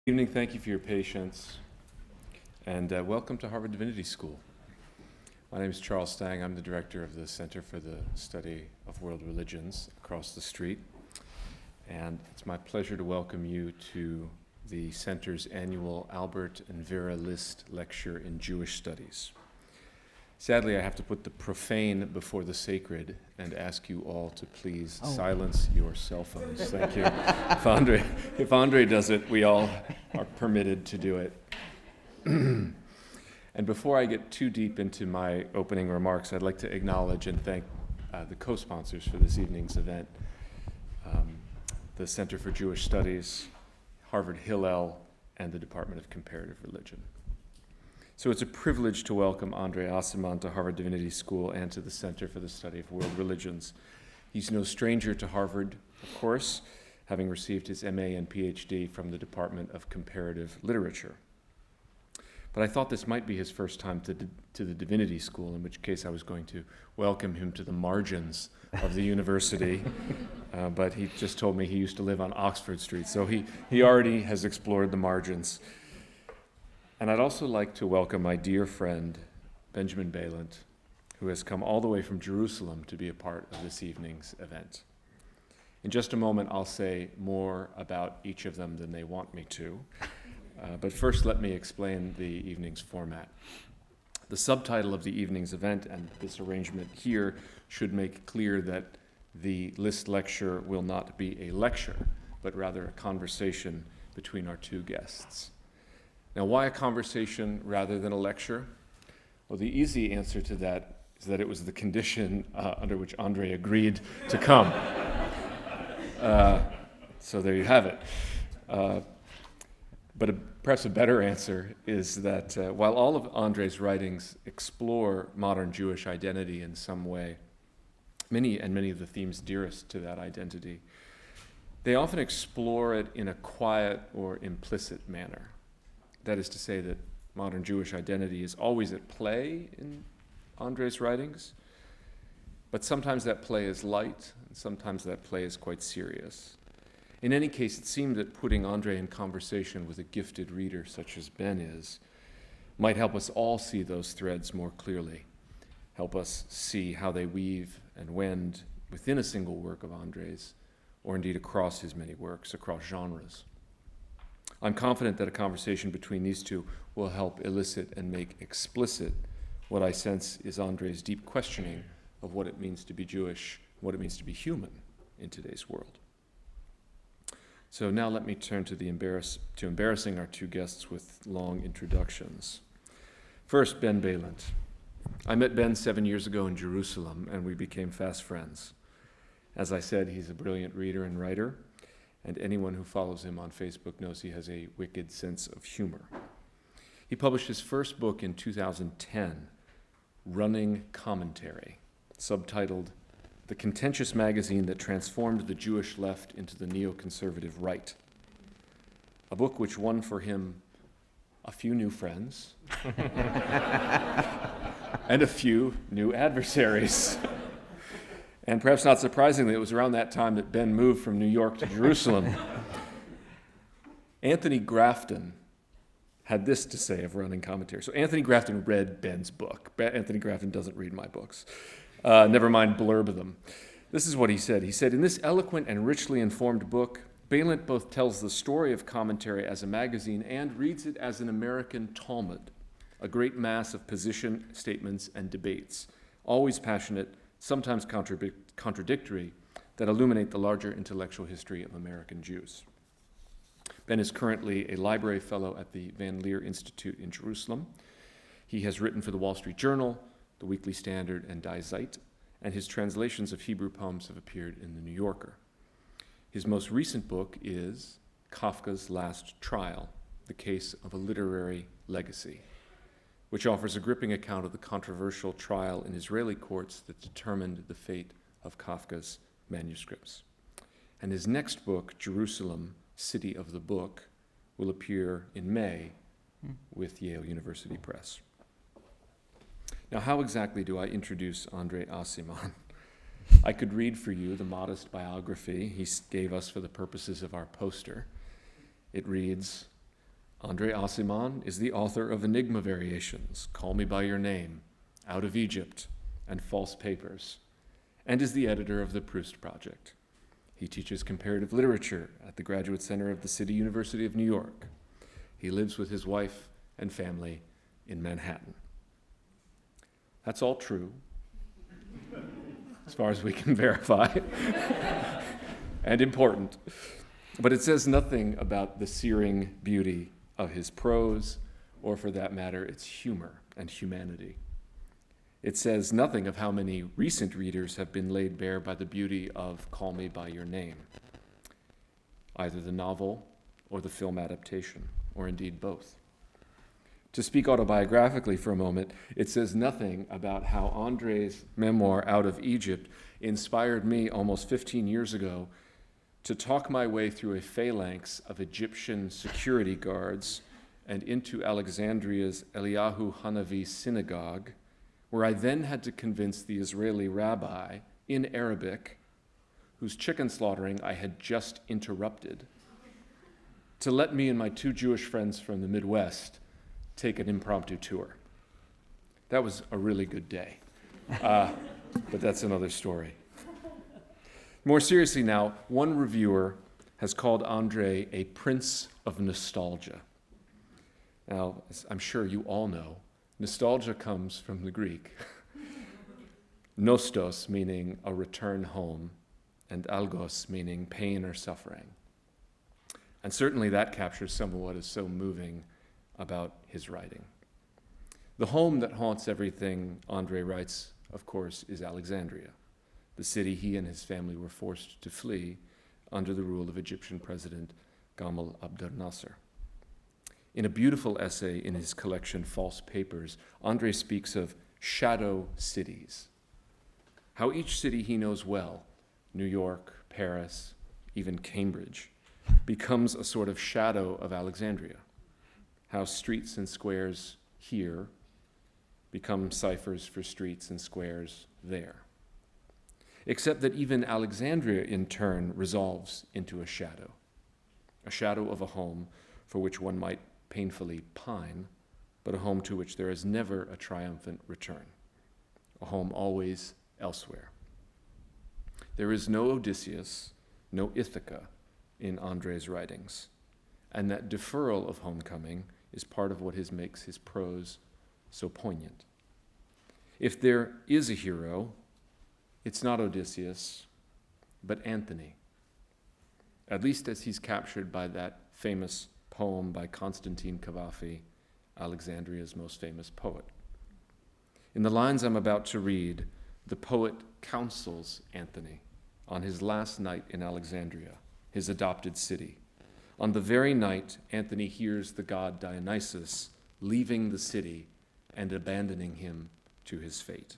Evening, thank you for your patience, and welcome to Harvard Divinity School. My name is Charles Stang. I'm the director of the Center for the Study of World Religions across the street, and it's my pleasure to welcome you to the Center's annual Albert and Vera List Lecture in Jewish Studies. Sadly, I have to put the profane before the sacred and ask you all to please silence your cell phones. Thank you. If Andre does it, we all are permitted to do it. And before I get too deep into my opening remarks, I'd like to acknowledge and thank the co-sponsors for this evening's event, the Center for Jewish Studies, Harvard Hillel, and the Department of Comparative Religion. So it's a privilege to welcome André Aciman to Harvard Divinity School and to the Center for the Study of World Religions. He's no stranger to Harvard, of course, having received his MA and PhD from the Department of Comparative Literature. But I thought this might be his first time to the Divinity School, in which case I was going to welcome him to the margins of the university. But he just told me he used to live on Oxford Street, so he already has explored the margins. And I'd also like to welcome my dear friend, Benjamin Balint, who has come all the way from Jerusalem to be a part of this evening's event. In just a moment, I'll say more about each of them than they want me to. But first, let me explain the evening's format. The subtitle of the evening's event and this arrangement here should make clear that the List lecture will not be a lecture, but rather a conversation between our two guests. Now, why a conversation rather than a lecture? Well, the easy answer to that is that it was the condition under which Andre agreed to come. So there you have it. But perhaps a better answer is that while all of Andre's writings explore modern Jewish identity in some way, many of the themes dearest to that identity, they often explore it in a quiet or implicit manner. That is to say that modern Jewish identity is always at play in Andre's writings, but sometimes that play is light, and sometimes that play is quite serious. In any case, it seemed that putting Andre in conversation with a gifted reader such as Ben is might help us all see those threads more clearly, help us see how they weave and wend within a single work of Andre's, or indeed across his many works, across genres. I'm confident that a conversation between these two will help elicit and make explicit what I sense is Andre's deep questioning of what it means to be Jewish, what it means to be human in today's world. So now let me turn to embarrassing our two guests with long introductions. First, Ben Balint. I met Ben 7 years ago in Jerusalem, and we became fast friends. As I said, he's a brilliant reader and writer, and anyone who follows him on Facebook knows he has a wicked sense of humor. He published his first book in 2010, Running Commentary, subtitled The Contentious Magazine That Transformed the Jewish Left into the Neoconservative Right, a book which won for him a few new friends and a few new adversaries. And perhaps not surprisingly, it was around that time that Ben moved from New York to Jerusalem. Anthony Grafton had this to say of Running Commentary. So Anthony Grafton read Ben's book. Anthony Grafton doesn't read my books. Never mind blurb them. This is what he said. He said, in this eloquent and richly informed book, Balint both tells the story of commentary as a magazine and reads it as an American Talmud, a great mass of position statements and debates, always passionate, sometimes contradictory, that illuminate the larger intellectual history of American Jews. Ben is currently a library fellow at the Leer Institute in Jerusalem. He has written for the Wall Street Journal, the Weekly Standard, and Die Zeit, and his translations of Hebrew poems have appeared in the New Yorker. His most recent book is Kafka's Last Trial, The Case of a Literary Legacy, which offers a gripping account of the controversial trial in Israeli courts that determined the fate of Kafka's manuscripts. And his next book, Jerusalem, City of the Book, will appear in May with Yale University Press. Now, how exactly do I introduce André Aciman? I could read for you the modest biography he gave us for the purposes of our poster. It reads, André Aciman is the author of Enigma Variations, Call Me By Your Name, Out of Egypt, and False Papers, and is the editor of the Proust Project. He teaches comparative literature at the Graduate Center of the City University of New York. He lives with his wife and family in Manhattan. That's all true, as far as we can verify, and important. But it says nothing about the searing beauty of his prose, or for that matter, its humor and humanity. It says nothing of how many recent readers have been laid bare by the beauty of Call Me By Your Name, either the novel or the film adaptation, or indeed both. To speak autobiographically for a moment, it says nothing about how André's memoir, Out of Egypt, inspired me almost 15 years ago to talk my way through a phalanx of Egyptian security guards and into Alexandria's Eliyahu Hanavi synagogue, where I then had to convince the Israeli rabbi in Arabic, whose chicken slaughtering I had just interrupted, to let me and my two Jewish friends from the Midwest take an impromptu tour. That was a really good day, but that's another story. More seriously now, one reviewer has called André a prince of nostalgia. Now, as I'm sure you all know, nostalgia comes from the Greek. Nostos, meaning a return home, and algos, meaning pain or suffering. And certainly that captures some of what is so moving about his writing. The home that haunts everything André writes, of course, is Alexandria, the city he and his family were forced to flee under the rule of Egyptian President Gamal Abdel Nasser. In a beautiful essay in his collection, False Papers, André speaks of shadow cities, how each city he knows well, New York, Paris, even Cambridge, becomes a sort of shadow of Alexandria, how streets and squares here become ciphers for streets and squares there. Except that even Alexandria, in turn, resolves into a shadow of a home for which one might painfully pine, but a home to which there is never a triumphant return, a home always elsewhere. There is no Odysseus, no Ithaca in André's writings, and that deferral of homecoming is part of what makes his prose so poignant. If there is a hero, it's not Odysseus, but Anthony, at least as he's captured by that famous poem by Constantine Cavafy, Alexandria's most famous poet. In the lines I'm about to read, the poet counsels Anthony on his last night in Alexandria, his adopted city. On the very night, Anthony hears the god Dionysus leaving the city and abandoning him to his fate.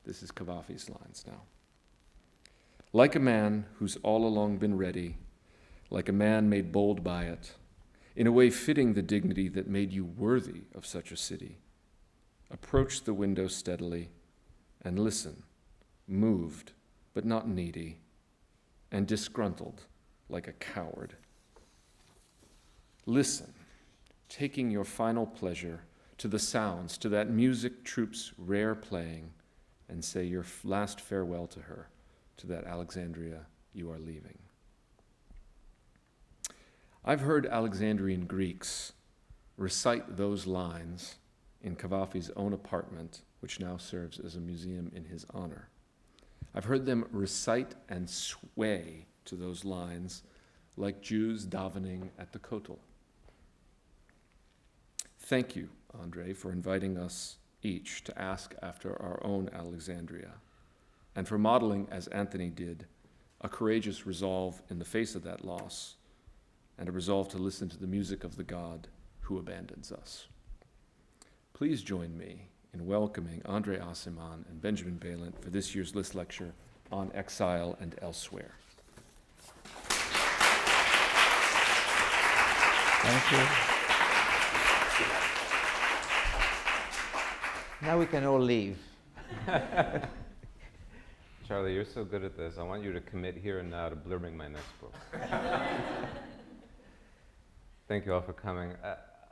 This is Cavafy's lines now. Like a man who's all along been ready, like a man made bold by it, in a way fitting the dignity that made you worthy of such a city, approach the window steadily and listen, moved but not needy, and disgruntled like a coward. Listen, taking your final pleasure to the sounds, to that music troup's rare playing, and say your last farewell to her, to that Alexandria you are leaving. I've heard Alexandrian Greeks recite those lines in Cavafy's own apartment, which now serves as a museum in his honor. I've heard them recite and sway to those lines like Jews davening at the Kotel. Thank you, André, for inviting us each to ask after our own Alexandria, and for modeling, as Anthony did, a courageous resolve in the face of that loss, and a resolve to listen to the music of the God who abandons us. Please join me in welcoming André Aciman and Benjamin Balint for this year's List Lecture on Exile and Elsewhere. Thank you. Now we can all leave. Charlie, you're so good at this. I want you to commit here and now to blurbing my next book. Thank you all for coming.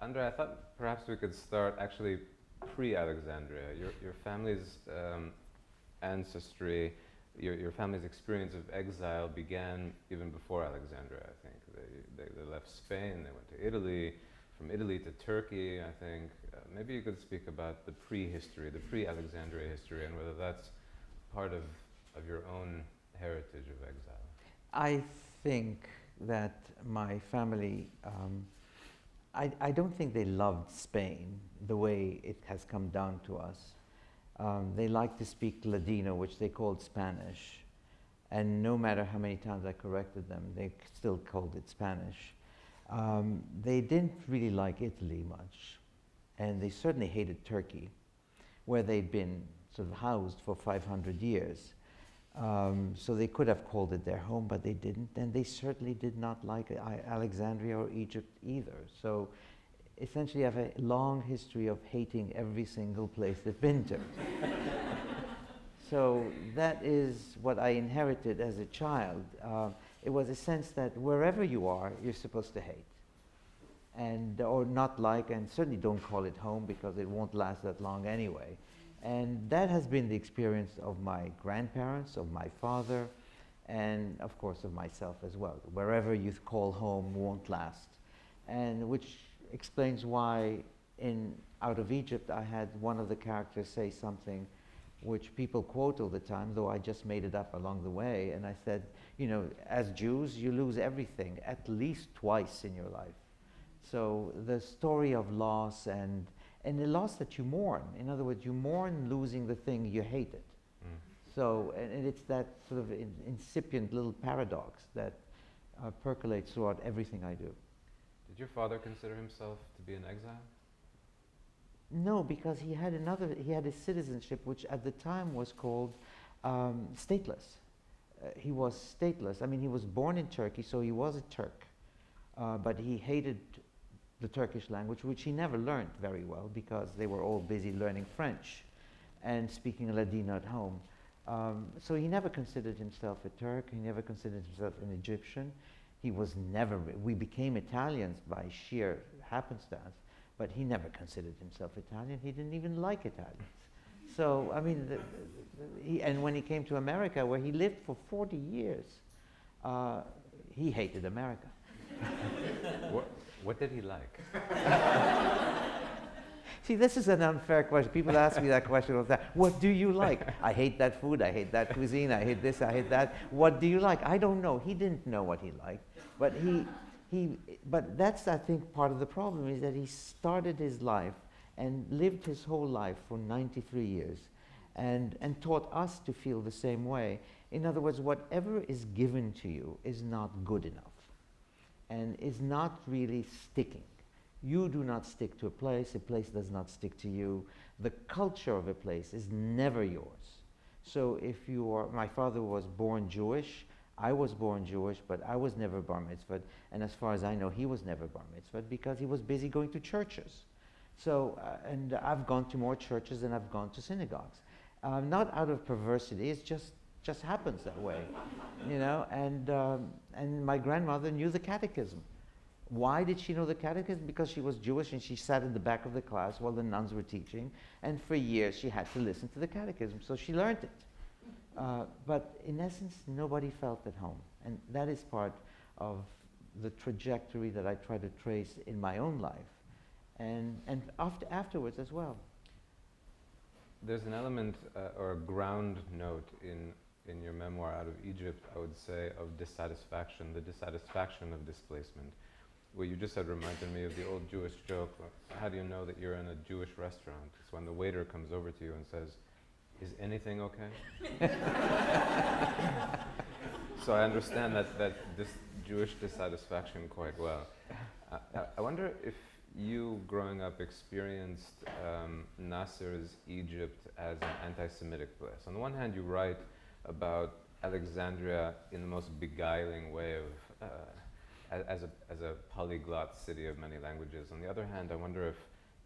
Andre, I thought perhaps we could start actually pre-Alexandria. Your family's ancestry, your family's experience of exile began even before Alexandria, I think. They left Spain, they went to Italy, from Italy to Turkey, I think. Maybe you could speak about the pre-history, the pre-Alexandria history, and whether that's part of your own heritage of exile. I think that my family, I don't think they loved Spain the way it has come down to us. They like to speak Ladino, which they called Spanish. And no matter how many times I corrected them, they still called it Spanish. They didn't really like Italy much. And they certainly hated Turkey, where they'd been sort of housed for 500 years. So they could have called it their home, but they didn't. And they certainly did not like Alexandria or Egypt either. So essentially, I have a long history of hating every single place they've been to. So that is what I inherited as a child. It was a sense that wherever you are, you're supposed to hate. And, or not like, and certainly don't call it home because it won't last that long anyway. And that has been the experience of my grandparents, of my father, and of course of myself as well. Wherever you call home won't last. And which explains why in Out of Egypt I had one of the characters say something which people quote all the time, though I just made it up along the way. And I said, you know, as Jews, you lose everything at least twice in your life. So the story of loss and the loss that you mourn. In other words, you mourn losing the thing you hated. So, and it's that sort of incipient little paradox that percolates throughout everything I do. Did your father consider himself to be in exile? No, because he had a citizenship which at the time was called stateless. He was stateless. I mean, he was born in Turkey, so he was a Turk. But he hated the Turkish language, which he never learned very well because they were all busy learning French and speaking Ladino at home. So he never considered himself a Turk. He never considered himself an Egyptian. He was never, we became Italians by sheer happenstance, but he never considered himself Italian. He didn't even like Italians. So, I mean, and when he came to America, where he lived for 40 years, he hated America. What did he like? See, this is an unfair question. People ask me that question all the time. What do you like? I hate that food. I hate that cuisine. I hate this. I hate that. What do you like? I don't know. He didn't know what he liked. But but that's, I think, part of the problem is that he started his life and lived his whole life for 93 years and taught us to feel the same way. In other words, whatever is given to you is not good enough and is not really sticking. You do not stick to a place does not stick to you. The culture of a place is never yours. So if you are, my father was born Jewish, I was born Jewish, but I was never bar mitzvahed, and as far as I know, he was never bar mitzvahed because he was busy going to churches. So, and I've gone to more churches than I've gone to synagogues. Not out of perversity, it just happens that way, you know, and my grandmother knew the catechism. Why did she know the catechism? Because she was Jewish and she sat in the back of the class while the nuns were teaching, and for years she had to listen to the catechism, so she learned it. But in essence, nobody felt at home, and that is part of the trajectory that I try to trace in my own life, and afterwards as well. There's an element or a ground note in your memoir Out of Egypt, I would say, of dissatisfaction, the dissatisfaction of displacement. What you just said reminded me of the old Jewish joke, how do you know that you're in a Jewish restaurant? It's when the waiter comes over to you and says, is anything okay? So I understand that this Jewish dissatisfaction quite well. I wonder if you, growing up, experienced Nasser's Egypt as an anti-Semitic place. On the one hand, you write about Alexandria in the most beguiling way of as a polyglot city of many languages. On the other hand, I wonder if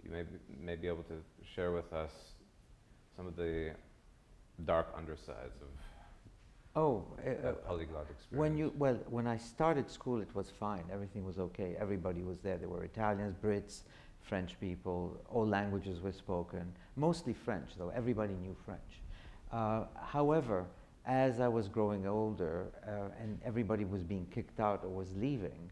you may be able to share with us some of the dark undersides Oh, that polyglot experience? when I started school, it was fine. Everything was okay. Everybody was there. There were Italians, Brits, French people. All languages were spoken. Mostly French, though. Everybody knew French. However, as I was growing older and everybody was being kicked out or was leaving,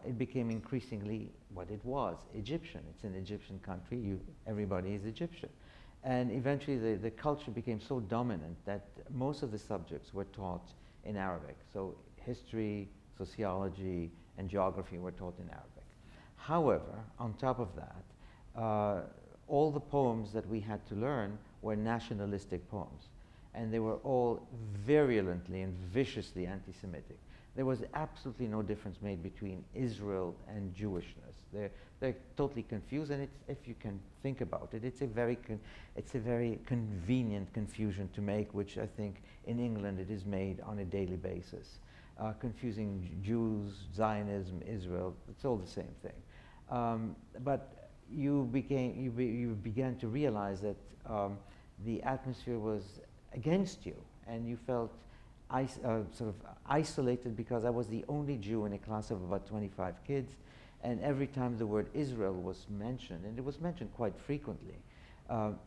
it became increasingly what it was, Egyptian. It's an Egyptian country. Everybody is Egyptian. And eventually the culture became so dominant that most of the subjects were taught in Arabic. So history, sociology, and geography were taught in Arabic. However, on top of that, all the poems that we had to learn were nationalistic poems. And they were all virulently and viciously anti-Semitic. There was absolutely no difference made between Israel and Jewishness. They're totally confused, and if you can think about it, it's a very convenient confusion to make, which I think in England it is made on a daily basis. Confusing Jews, Zionism, Israel, it's all the same thing. But you began to realize that the atmosphere was against you, and you felt sort of isolated because I was the only Jew in a class of about 25 kids, and every time the word Israel was mentioned, and it was mentioned quite frequently,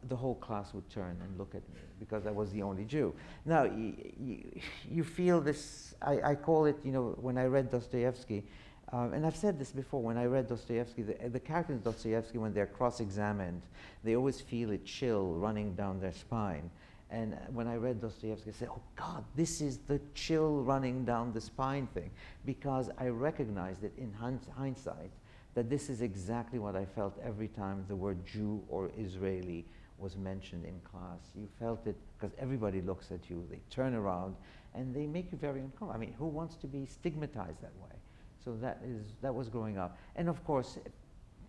the whole class would turn and look at me because I was the only Jew. Now, you feel this, I call it, when I read Dostoevsky, and I've said this before, when I read Dostoevsky, the characters in Dostoevsky, when they're cross-examined, they always feel a chill running down their spine. And when I read Dostoevsky, I said, oh God, this is the chill running down the spine thing, because I recognized it in hindsight that this is exactly what I felt every time the word Jew or Israeli was mentioned in class. You felt it because everybody looks at you, they turn around, and they make you very uncomfortable. I mean, who wants to be stigmatized that way? So that was growing up. And of course,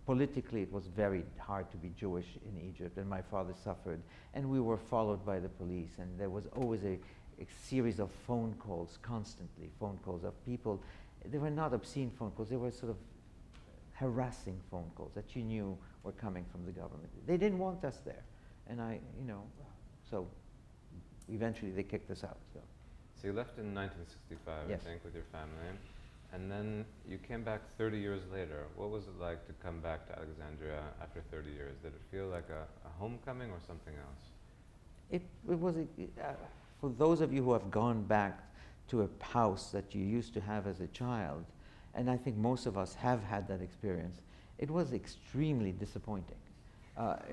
politically, it was very hard to be Jewish in Egypt, and my father suffered, and we were followed by the police, and there was always a series of phone calls, constantly, phone calls of people. They were not obscene phone calls, they were sort of harassing phone calls that you knew were coming from the government. They didn't want us there, and so eventually they kicked us out. So you left in 1965, Yes. I think, with your family. And then you came back 30 years later. What was it like to come back to Alexandria after 30 years? Did it feel like a homecoming or something else? It was, for those of you who have gone back to a house that you used to have as a child, and I think most of us have had that experience, it was extremely disappointing.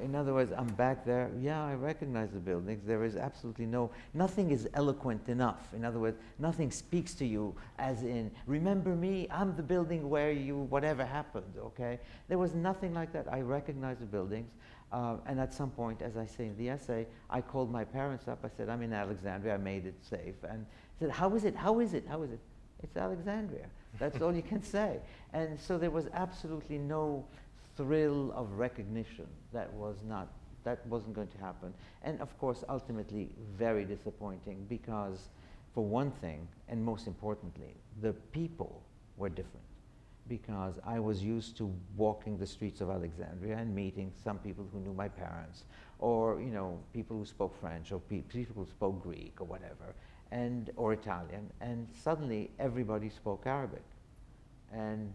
In other words, I'm back there, yeah, I recognize the buildings. There is absolutely nothing is eloquent enough. In other words, nothing speaks to you as in, remember me, I'm the building where whatever happened, okay? There was nothing like that. I recognized the buildings, and at some point, as I say in the essay, I called my parents up. I said, I'm in Alexandria, I made it safe. And I said, how is it? It's Alexandria. That's all you can say. And so there was absolutely no thrill of recognition. That wasn't going to happen. And of course, ultimately, very disappointing because, for one thing, and most importantly, the people were different. Because I was used to walking the streets of Alexandria and meeting some people who knew my parents, or people who spoke French, or people who spoke Greek, or whatever, or Italian, and suddenly everybody spoke Arabic. And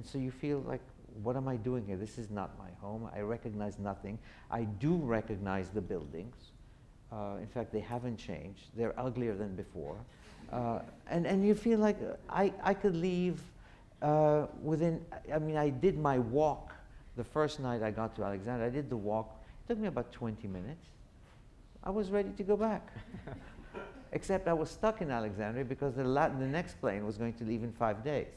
so you feel like, what am I doing here? This is not my home. I recognize nothing. I do recognize the buildings. In fact, they haven't changed. They're uglier than before. And you feel like I could leave I did my walk the first night I got to Alexandria. I did the walk. It took me about 20 minutes. I was ready to go back. Except I was stuck in Alexandria because the next plane was going to leave in 5 days.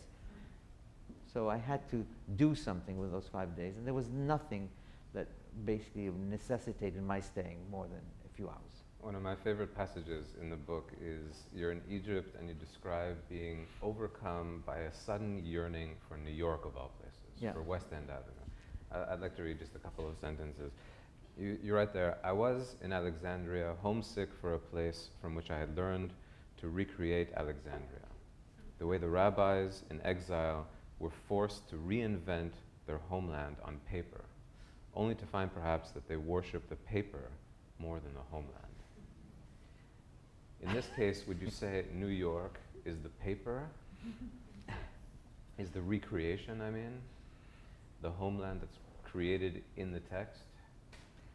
So I had to do something with those 5 days, and there was nothing that basically necessitated my staying more than a few hours. One of my favorite passages in the book is you're in Egypt and you describe being overcome by a sudden yearning for New York, of all places, for West End Avenue. I'd like to read just a couple of sentences. You write there, I was in Alexandria, homesick for a place from which I had learned to recreate Alexandria, the way the rabbis in exile were forced to reinvent their homeland on paper, only to find perhaps that they worship the paper more than the homeland. In this case, would you say New York is the paper? Is the recreation, I mean? The homeland that's created in the text?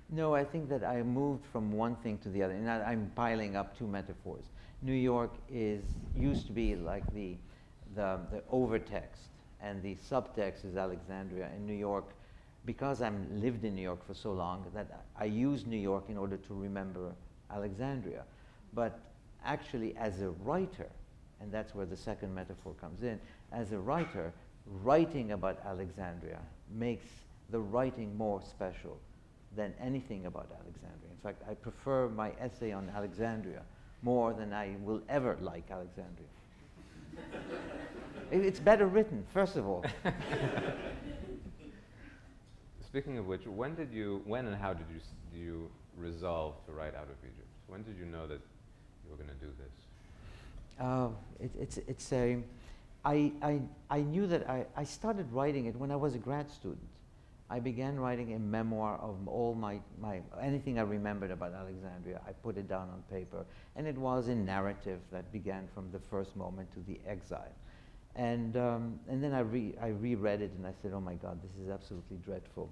No, I think that I moved from one thing to the other, and I'm piling up two metaphors. New York used to be like the overtext, and the subtext is Alexandria. In New York, because I lived in New York for so long, that I use New York in order to remember Alexandria. But actually, as a writer, and that's where the second metaphor comes in, as a writer, writing about Alexandria makes the writing more special than anything about Alexandria. In fact, I prefer my essay on Alexandria more than I will ever like Alexandria. It's better written, first of all. Speaking of which, when and how did you resolve to write Out of Egypt? When did you know that you were going to do this? I knew that I started writing it when I was a grad student. I began writing a memoir of all my anything I remembered about Alexandria. I put it down on paper, and it was a narrative that began from the first moment to the exile. And then I reread it, and I said, oh my God, this is absolutely dreadful.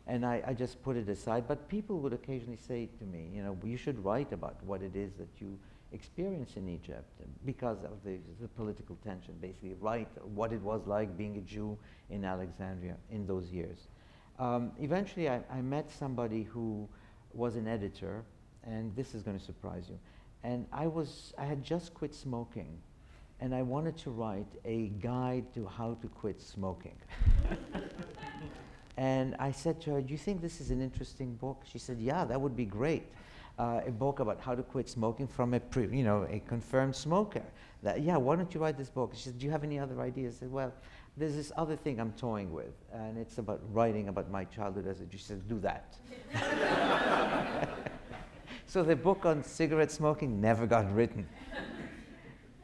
And I just put it aside. But people would occasionally say to me, you know, you should write about what it is that you experience in Egypt because of the political tension, basically write what it was like being a Jew in Alexandria in those years. Eventually, I met somebody who was an editor, and this is going to surprise you. And I had just quit smoking, and I wanted to write a guide to how to quit smoking. And I said to her, do you think this is an interesting book? She said, yeah, that would be great. A book about how to quit smoking from a confirmed smoker. Yeah, why don't you write this book? She said, do you have any other ideas? I said, well, there's this other thing I'm toying with, and it's about writing about my childhood as a Jew. She said, do that. So the book on cigarette smoking never got written.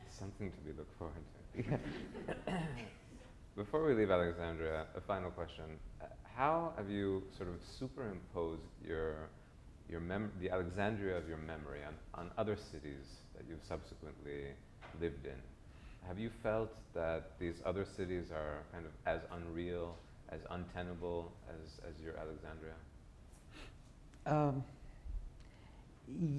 Something to be looked forward to. Yeah. Before we leave Alexandria, a final question. How have you sort of superimposed the Alexandria of your memory on other cities that you've subsequently lived in? Have you felt that these other cities are kind of as unreal, as untenable as your Alexandria?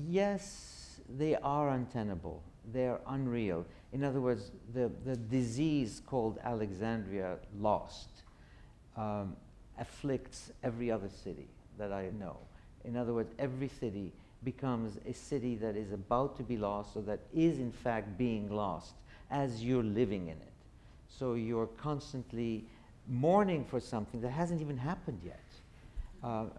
Yes, they are untenable. They're unreal. In other words, the disease called Alexandria lost afflicts every other city that I know. In other words, every city becomes a city that is about to be lost, or that is in fact being lost as you're living in it. So you're constantly mourning for something that hasn't even happened yet.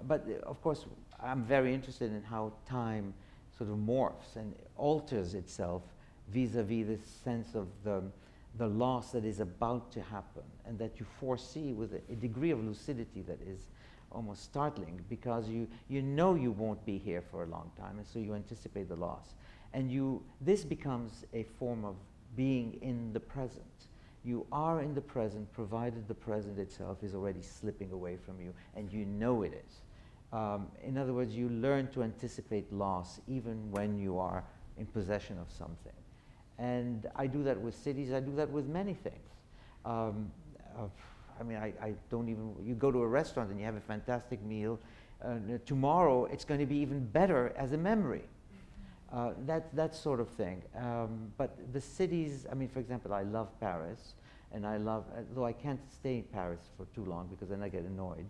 But of course, I'm very interested in how time sort of morphs and alters itself vis-a-vis this sense of the loss that is about to happen, and that you foresee with a degree of lucidity that is almost startling, because you know you won't be here for a long time, and so you anticipate the loss. And this becomes a form of being in the present. You are in the present, provided the present itself is already slipping away from you, and you know it is. In other words, you learn to anticipate loss even when you are in possession of something. And I do that with cities, I do that with many things. I mean, I don't even, you go to a restaurant and you have a fantastic meal. Tomorrow it's going to be even better as a memory. That sort of thing. But the cities, I mean, for example, I love Paris, and I love, though I can't stay in Paris for too long because then I get annoyed.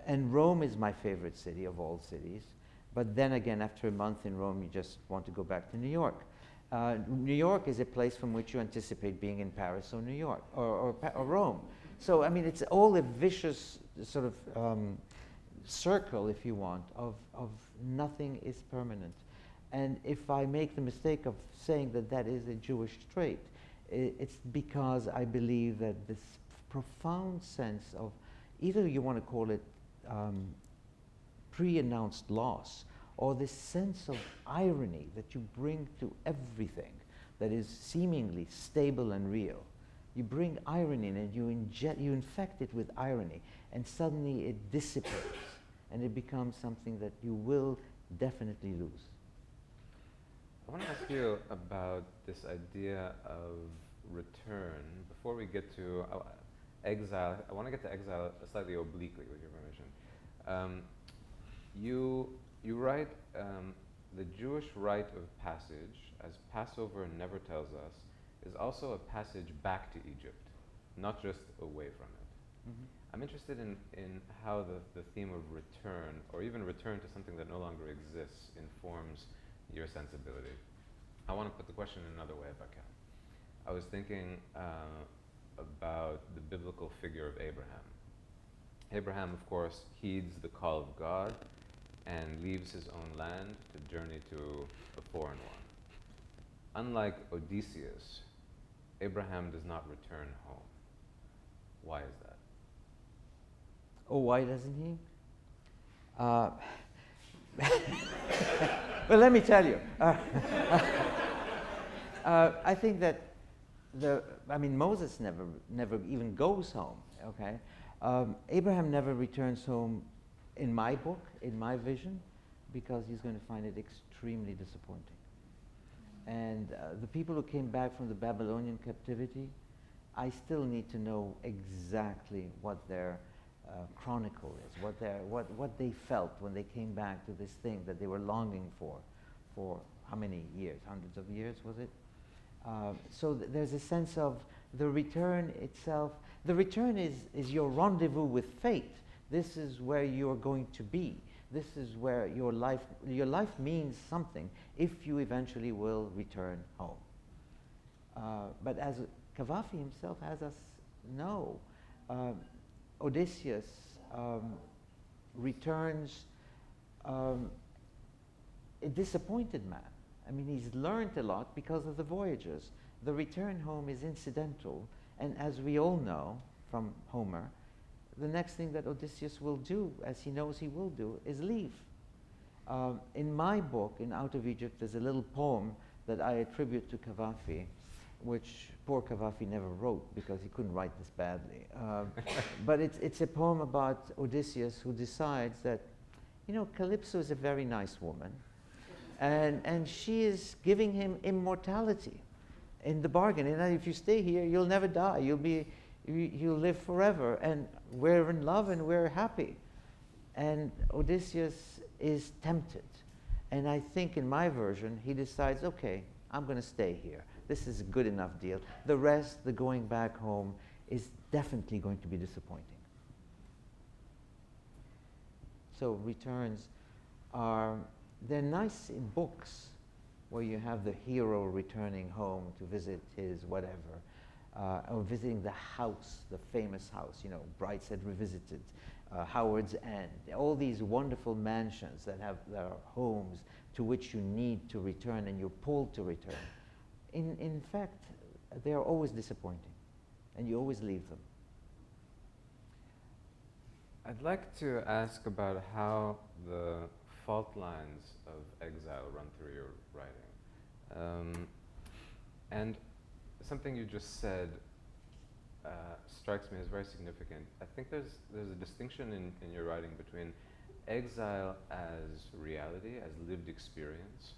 And Rome is my favorite city of all cities. But then again, after a month in Rome, you just want to go back to New York. New York is a place from which you anticipate being in Paris or New York, or Rome. So, I mean, it's all a vicious sort of circle, if you want, of nothing is permanent. And if I make the mistake of saying that that is a Jewish trait, it's because I believe that this profound sense of, either you want to call it pre-announced loss, or this sense of irony that you bring to everything that is seemingly stable and real. You bring irony in it, you infect it with irony, and suddenly it dissipates, and it becomes something that you will definitely lose. want to ask you about this idea of return. Before we get to exile, I want to get to exile slightly obliquely, with your permission. You write the Jewish rite of passage, as Passover never tells us, is also a passage back to Egypt, not just away from it. Mhm. I'm interested in how the theme of return, or even return to something that no longer exists, informs your sensibility. I want to put the question in another way if I can. I was thinking about the biblical figure of Abraham. Abraham, of course, heeds the call of God and leaves his own land to journey to a foreign one. Unlike Odysseus, Abraham does not return home. Why is that? Oh, why doesn't he? Well, let me tell you. I think that Moses never even goes home. Okay, Abraham never returns home, in my book, in my vision, because he's going to find it extremely disappointing. And the people who came back from the Babylonian captivity, I still need to know exactly what their chronicle is, what they felt when they came back to this thing that they were longing for how many years? Hundreds of years, was it? So there's a sense of the return itself. The return is your rendezvous with fate. This is where you're going to be. This is where your life means something if you eventually will return home. But as Cavafy himself has us know, Odysseus returns a disappointed man. I mean, he's learned a lot because of the voyages. The return home is incidental, and as we all know from Homer, the next thing that Odysseus will do, as he knows he will do, is leave. In my book, in Out of Egypt, there's a little poem that I attribute to Cavafy, which poor Cavafy never wrote because he couldn't write this badly. But it's a poem about Odysseus who decides that, Calypso is a very nice woman, and she is giving him immortality in the bargain. And if you stay here, you'll never die. You'll live forever, and we're in love and we're happy. And Odysseus is tempted. And I think in my version, he decides, okay, I'm going to stay here. This is a good enough deal. The rest, the going back home, is definitely going to be disappointing. So returns they're nice in books, where you have the hero returning home to visit his whatever, or visiting the house, the famous house, Brightside Revisited, Howard's End, all these wonderful mansions that have their homes to which you need to return and you're pulled to return. In fact, they are always disappointing, and you always leave them. I'd like to ask about how the fault lines of Exile run through your writing. And something you just said strikes me as very significant. I think there's a distinction in your writing between exile as reality, as lived experience,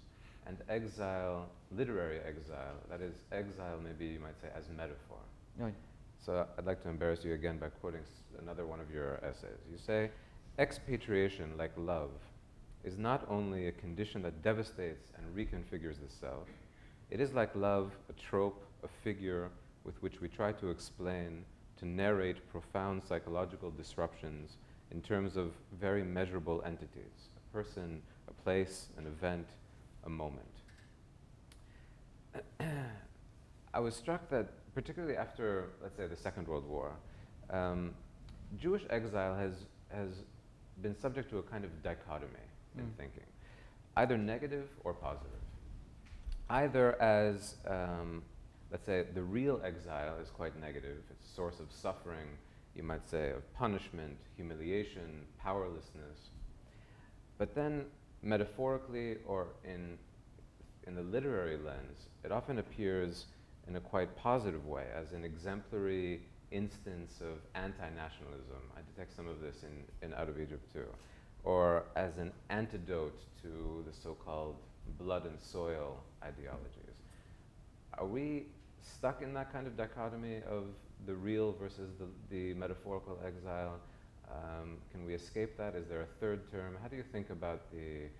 and exile, literary exile, that is exile maybe you might say as metaphor. Right. So I'd like to embarrass you again by quoting another one of your essays. You say, expatriation, like love, is not only a condition that devastates and reconfigures the self, it is like love, a trope, a figure with which we try to explain, to narrate profound psychological disruptions in terms of very measurable entities, a person, a place, an event, a moment. I was struck that, particularly after, let's say, the Second World War, Jewish exile has been subject to a kind of dichotomy in thinking, either negative or positive. Either as, let's say, the real exile is quite negative, it's a source of suffering, you might say, of punishment, humiliation, powerlessness. But then, metaphorically or in the literary lens, it often appears in a quite positive way, as an exemplary instance of anti-nationalism. I detect some of this in Out of Egypt too. Or as an antidote to the so-called blood and soil ideologies. Are we stuck in that kind of dichotomy of the real versus the metaphorical exile? Can we escape that? Is there a third term? How do you think about the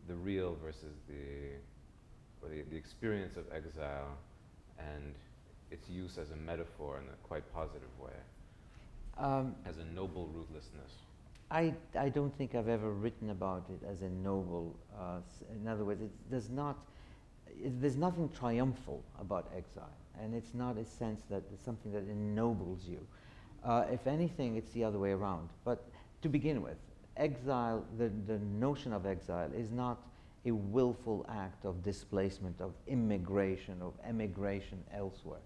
real versus the experience of exile and its use as a metaphor in a quite positive way, as a noble rootlessness? I don't think I've ever written about it as a noble. In other words, there's nothing triumphal about exile, and it's not a sense that it's something that ennobles you. If anything, it's the other way around. But to begin with, exile, the notion of exile is not a willful act of displacement, of immigration, of emigration elsewhere.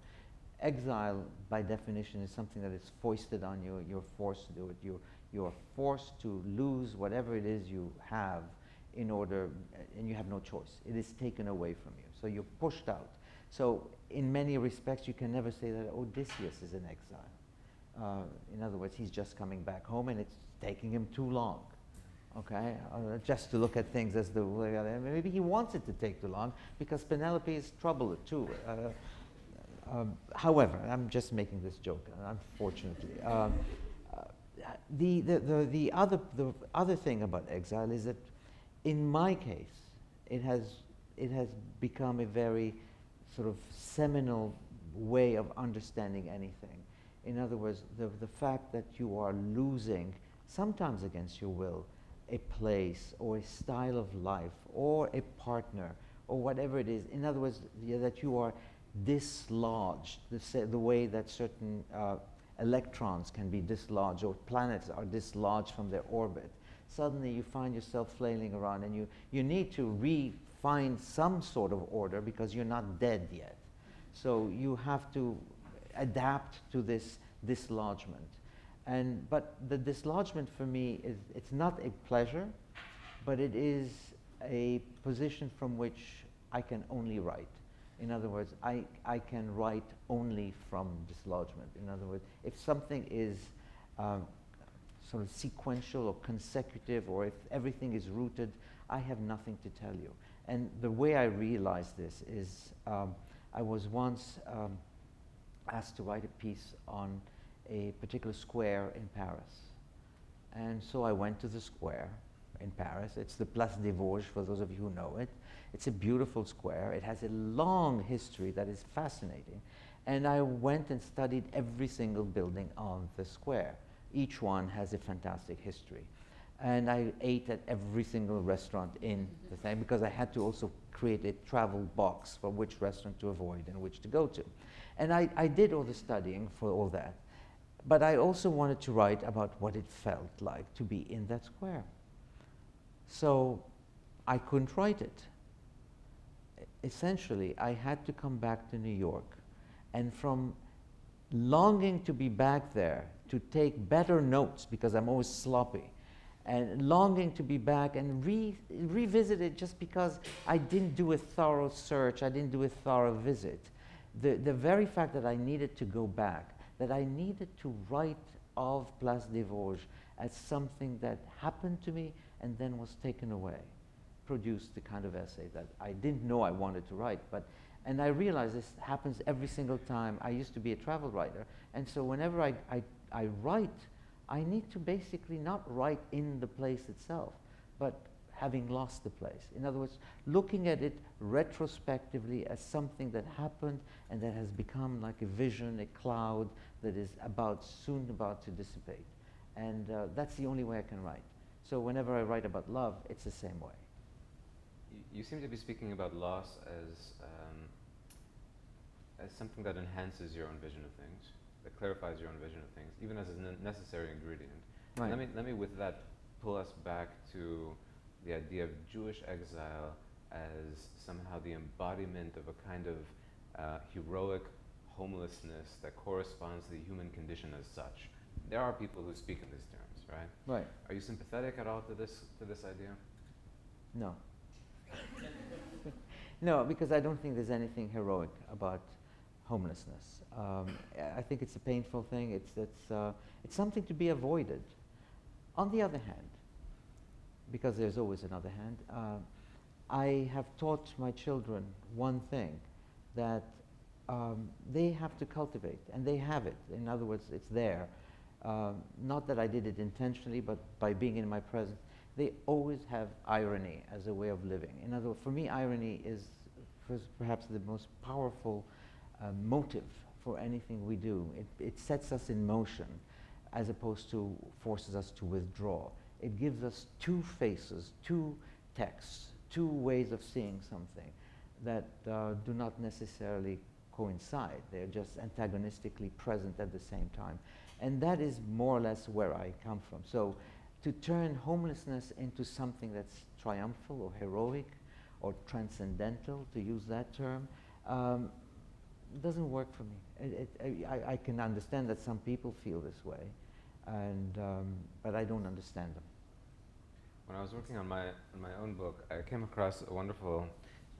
Exile, by definition, is something that is foisted on you. You're forced to do it. You're forced to lose whatever it is you have in order, and you have no choice. It is taken away from you. So you're pushed out. So in many respects, you can never say that, Odysseus is in exile. In other words, he's just coming back home and it's taking him too long. Okay, just to look at things as the way, maybe he wants it to take too long because Penelope is troubled too. However, I'm just making this joke, unfortunately. The other thing about exile is that, in my case, it has become a very sort of seminal way of understanding anything. In other words, the fact that you are losing, sometimes against your will, a place or a style of life or a partner or whatever it is. In other words, that you are dislodged, the way that certain electrons can be dislodged or planets are dislodged from their orbit. Suddenly you find yourself flailing around and you need to find some sort of order because you're not dead yet. So you have to adapt to this dislodgement. But the dislodgement for me it's not a pleasure, but it is a position from which I can only write. In other words, I can write only from dislodgement. In other words, if something is sort of sequential or consecutive, or if everything is rooted, I have nothing to tell you. And the way I realized this is I was once asked to write a piece on a particular square in Paris. And so I went to the square in Paris. It's the Place des Vosges, for those of you who know it. It's a beautiful square. It has a long history that is fascinating. And I went and studied every single building on the square. Each one has a fantastic history. And I ate at every single restaurant in the thing because I had to also create a travel box for which restaurant to avoid and which to go to. And I did all the studying for all that. But I also wanted to write about what it felt like to be in that square. So I couldn't write it. Essentially, I had to come back to New York, and from longing to be back there to take better notes because I'm always sloppy, and longing to be back and revisit it just because I didn't do a thorough search, I didn't do a thorough visit. The very fact that I needed to go back, that I needed to write of Place des Vosges as something that happened to me and then was taken away, produced the kind of essay that I didn't know I wanted to write. And I realized this happens every single time. I used to be a travel writer, and so whenever I write, I need to basically not write in the place itself, but having lost the place. In other words, looking at it retrospectively as something that happened and that has become like a vision, a cloud that is soon about to dissipate. And that's the only way I can write. So whenever I write about love, it's the same way. You seem to be speaking about loss as something that enhances your own vision of things, that clarifies your own vision of things, even as a necessary ingredient. Right. Let me with that pull us back to the idea of Jewish exile as somehow the embodiment of a kind of heroic homelessness that corresponds to the human condition as such. There are people who speak in these terms, right? Right. Are you sympathetic at all to this idea? No. No, because I don't think there's anything heroic about homelessness. I think it's a painful thing. It's something to be avoided. On the other hand, because there's always another hand, I have taught my children one thing, that they have to cultivate, and they have it. In other words, it's there. Not that I did it intentionally, but by being in my presence, they always have irony as a way of living. In other words, for me, irony is perhaps the most powerful motive for anything we do. It sets us in motion as opposed to forces us to withdraw. It gives us two faces, two texts, two ways of seeing something that do not necessarily coincide. They're just antagonistically present at the same time. And that is more or less where I come from. So to turn homelessness into something that's triumphal or heroic or transcendental, to use that term, doesn't work for me. I can understand that some people feel this way, and but I don't understand them. When I was working on my own book, I came across a wonderful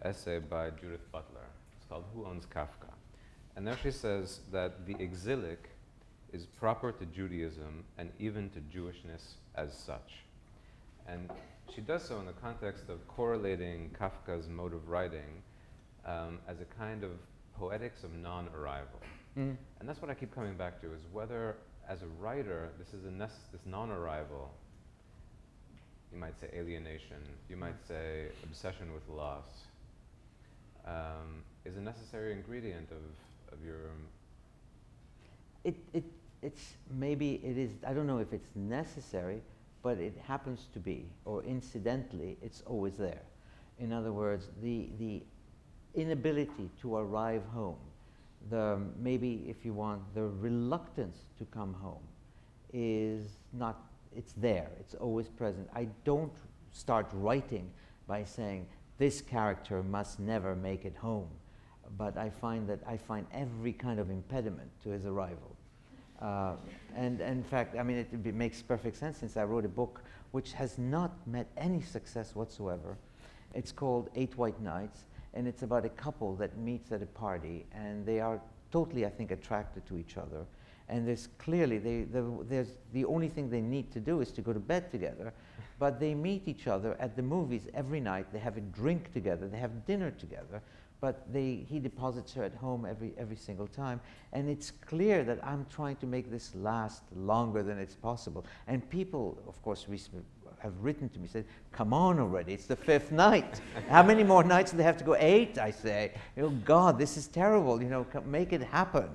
essay by Judith Butler. It's called Who Owns Kafka? And there she says that the exilic is proper to Judaism and even to Jewishness as such. And she does so in the context of correlating Kafka's mode of writing as a kind of poetics of non-arrival. Mm. And that's what I keep coming back to, is whether, as a writer, this non-arrival, you might say alienation, you might say obsession with loss, is a necessary ingredient of your... It's maybe it is, I don't know if it's necessary, but it happens to be, or incidentally, it's always there. In other words, the inability to arrive home, maybe if you want, the reluctance to come home is not, it's there, it's always present. I don't start writing by saying, this character must never make it home, but I find every kind of impediment to his arrival. And in fact, I mean, it makes perfect sense, since I wrote a book which has not met any success whatsoever. It's called 8 White Nights, and it's about a couple that meets at a party, and they are totally, I think, attracted to each other. And there's clearly, there's the only thing they need to do is to go to bed together, but they meet each other at the movies every night. They have a drink together, they have dinner together, but he deposits her at home every single time. And it's clear that I'm trying to make this last longer than it's possible. And people, of course, have written to me, said, come on already, it's the 5th night. How many more nights do they have to go? 8, I say. Oh God, this is terrible, you know, make it happen.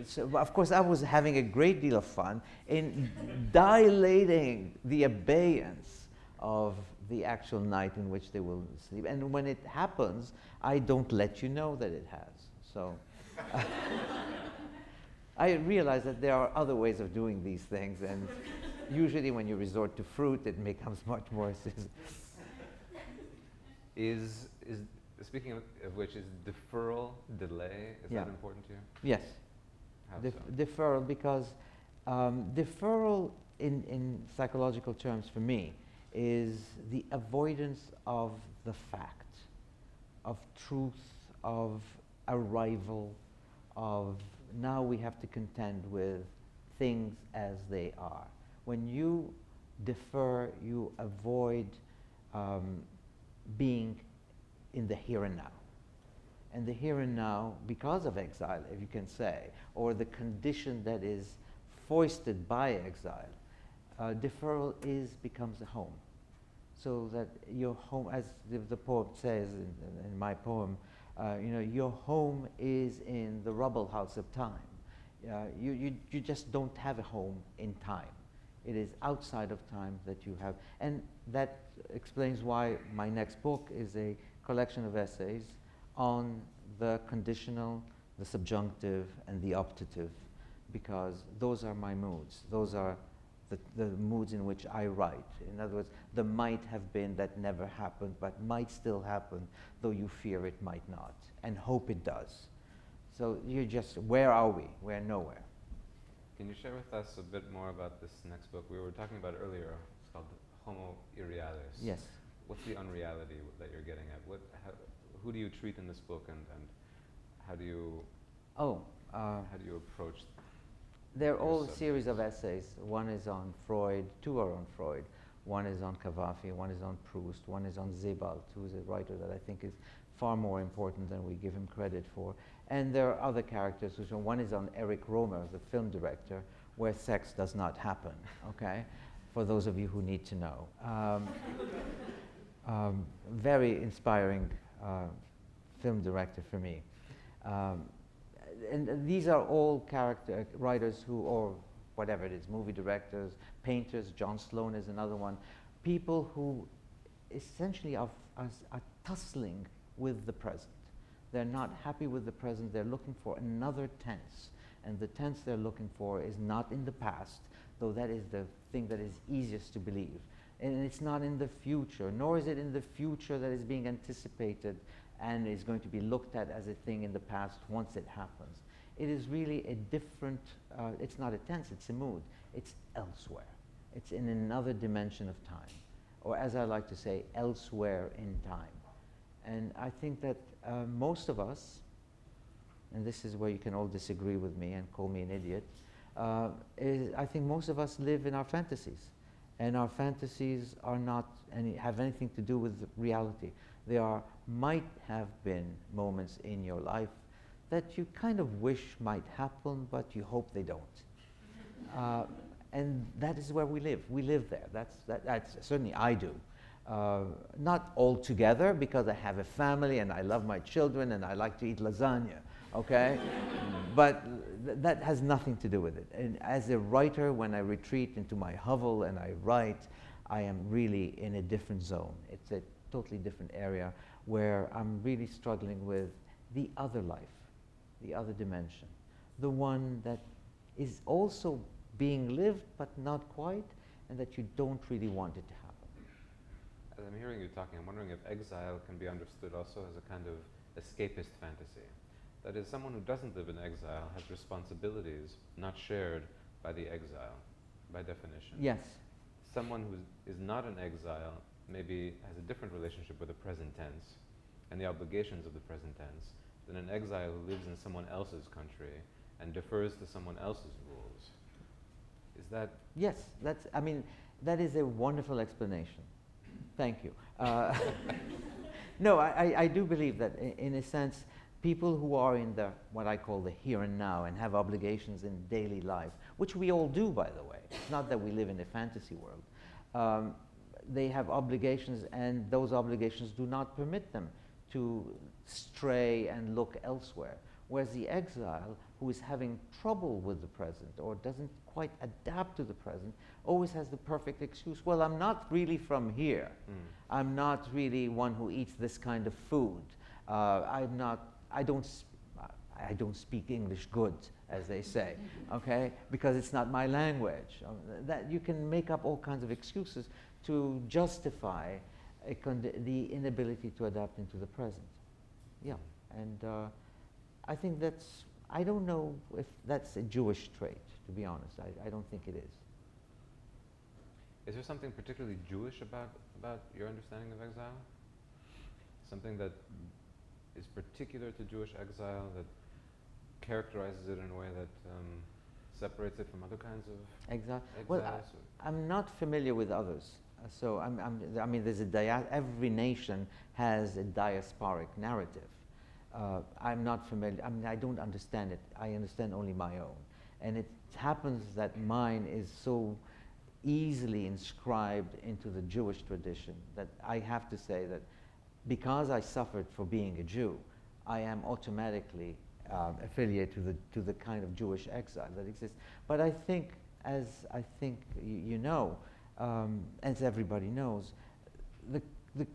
So of course, I was having a great deal of fun in dilating the abeyance of the actual night in which they will sleep. And when it happens, I don't let you know that it has. So I realize that there are other ways of doing these things, and usually when you resort to fruit, it becomes much more... Speaking of which, is deferral, delay, is that important to you? Yes. How so? Deferral, because deferral in psychological terms for me is the avoidance of the fact, of truth, of arrival, of now we have to contend with things as they are. When you defer, you avoid being in the here and now. And the here and now, because of exile, if you can say, or the condition that is foisted by exile, deferral becomes a home. So that your home, as the poet says in my poem, you know, your home is in the rubble house of time. You just don't have a home in time. It is outside of time that you have. And that explains why my next book is a collection of essays on the conditional, the subjunctive, and the optative, because those are my moods. Those are the moods in which I write. In other words, the might have been that never happened, but might still happen, though you fear it might not, and hope it does. So you're just, where are we? We're nowhere. Can you share with us a bit more about this next book? We were talking about it earlier. It's called Homo Irrealis. Yes. What's the unreality that you're getting at? Who do you treat in this book, and how do you approach? They're all a subjects? series of essays. One is on Freud, 2 are on Freud. one is on Cavafy, one is on Proust, one is on Sebald, who is a writer that I think is far more important than we give him credit for. And there are other characters, which one is on Eric Romer, the film director, where sex does not happen, okay? For those of you who need to know. Very inspiring film director for me. And these are all character writers who, or whatever it is, movie directors, painters. John Sloan is another one. People who essentially are tussling with the present. They're not happy with the present. They're looking for another tense. And the tense they're looking for is not in the past, though that is the thing that is easiest to believe. And it's not in the future, nor is it in the future that is being anticipated and is going to be looked at as a thing in the past once it happens. It is really a different, it's not a tense, it's a mood. It's elsewhere. It's in another dimension of time. Or as I like to say, elsewhere in time. And I think that most of us, and this is where you can all disagree with me and call me an idiot, I think most of us live in our fantasies. And our fantasies are not have anything to do with reality. They might have been moments in your life that you kind of wish might happen, but you hope they don't. And that is where we live. We live there. That's certainly I do. Not all together, because I have a family and I love my children and I like to eat lasagna, okay? But that has nothing to do with it. And as a writer, when I retreat into my hovel and I write, I am really in a different zone. It's a totally different area where I'm really struggling with the other life, the other dimension, the one that is also being lived but not quite, and that you don't really want it to happen. As I'm hearing you talking, I'm wondering if exile can be understood also as a kind of escapist fantasy. That is, someone who doesn't live in exile has responsibilities not shared by the exile, by definition. Yes. Someone who is not in exile maybe has a different relationship with the present tense and the obligations of the present tense than an exile who lives in someone else's country and defers to someone else's rules. Is that? Yes, that is a wonderful explanation. Thank you. No, I do believe that in a sense, people who are in what I call the here and now and have obligations in daily life, which we all do, by the way. It's not that we live in a fantasy world. They have obligations, and those obligations do not permit them to stray and look elsewhere. Whereas the exile, who is having trouble with the present or doesn't quite adapt to the present, always has the perfect excuse. Well, I'm not really from here. I'm not really one who eats this kind of food. I don't speak English good, as they say, okay? Because it's not my language. That you can make up all kinds of excuses to justify the inability to adapt into the present. Yeah, and I think I don't know if that's a Jewish trait, to be honest. I don't think it is. Is there something particularly Jewish about your understanding of exile? Something that is particular to Jewish exile that characterizes it in a way that separates it from other kinds of Exile? exiles? Well, I'm not familiar with others. So I mean, every nation has a diasporic narrative. I'm not familiar. I mean, I don't understand it. I understand only my own. And it happens that mine is so easily inscribed into the Jewish tradition that I have to say that because I suffered for being a Jew, I am automatically affiliated to the kind of Jewish exile that exists. But I think, as I think you know, as everybody knows,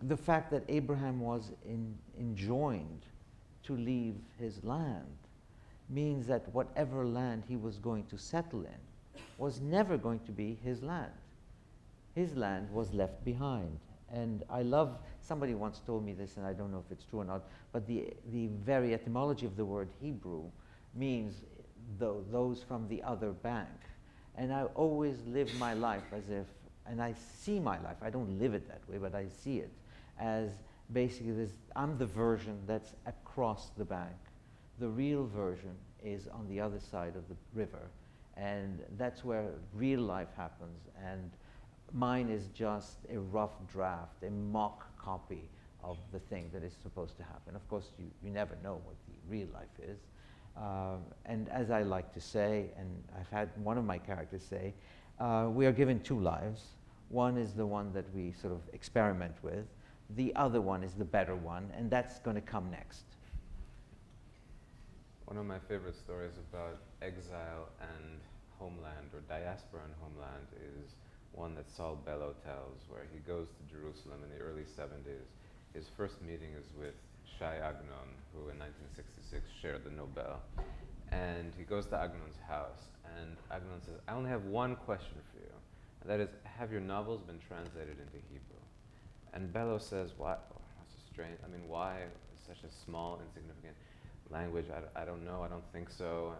the fact that Abraham was enjoined to leave his land means that whatever land he was going to settle in was never going to be his land. His land was left behind. And I love, somebody once told me this, and I don't know if it's true or not, but the very etymology of the word Hebrew means those from the other bank. And I always live my life as if, and I see my life, I don't live it that way, but I see it as basically I'm the version that's across the bank. The real version is on the other side of the river. And that's where real life happens. And mine is just a rough draft, a mock copy of the thing that is supposed to happen. Of course, you never know what the real life is. And as I like to say, and I've had one of my characters say, we are given two lives. One is the one that we sort of experiment with. The other one is the better one, and that's going to come next. One of my favorite stories about exile and homeland, or diaspora and homeland, is one that Saul Bellow tells, where he goes to Jerusalem in the early 70s. His first meeting is with Shai Agnon, who in 1966 shared the Nobel. And he goes to Agnon's house, and Agnon says, I only have one question for you, and that is, have your novels been translated into Hebrew? And Bellow says, what? Oh, that's a strange, I mean, why such a small, insignificant language? I don't know, I don't think so.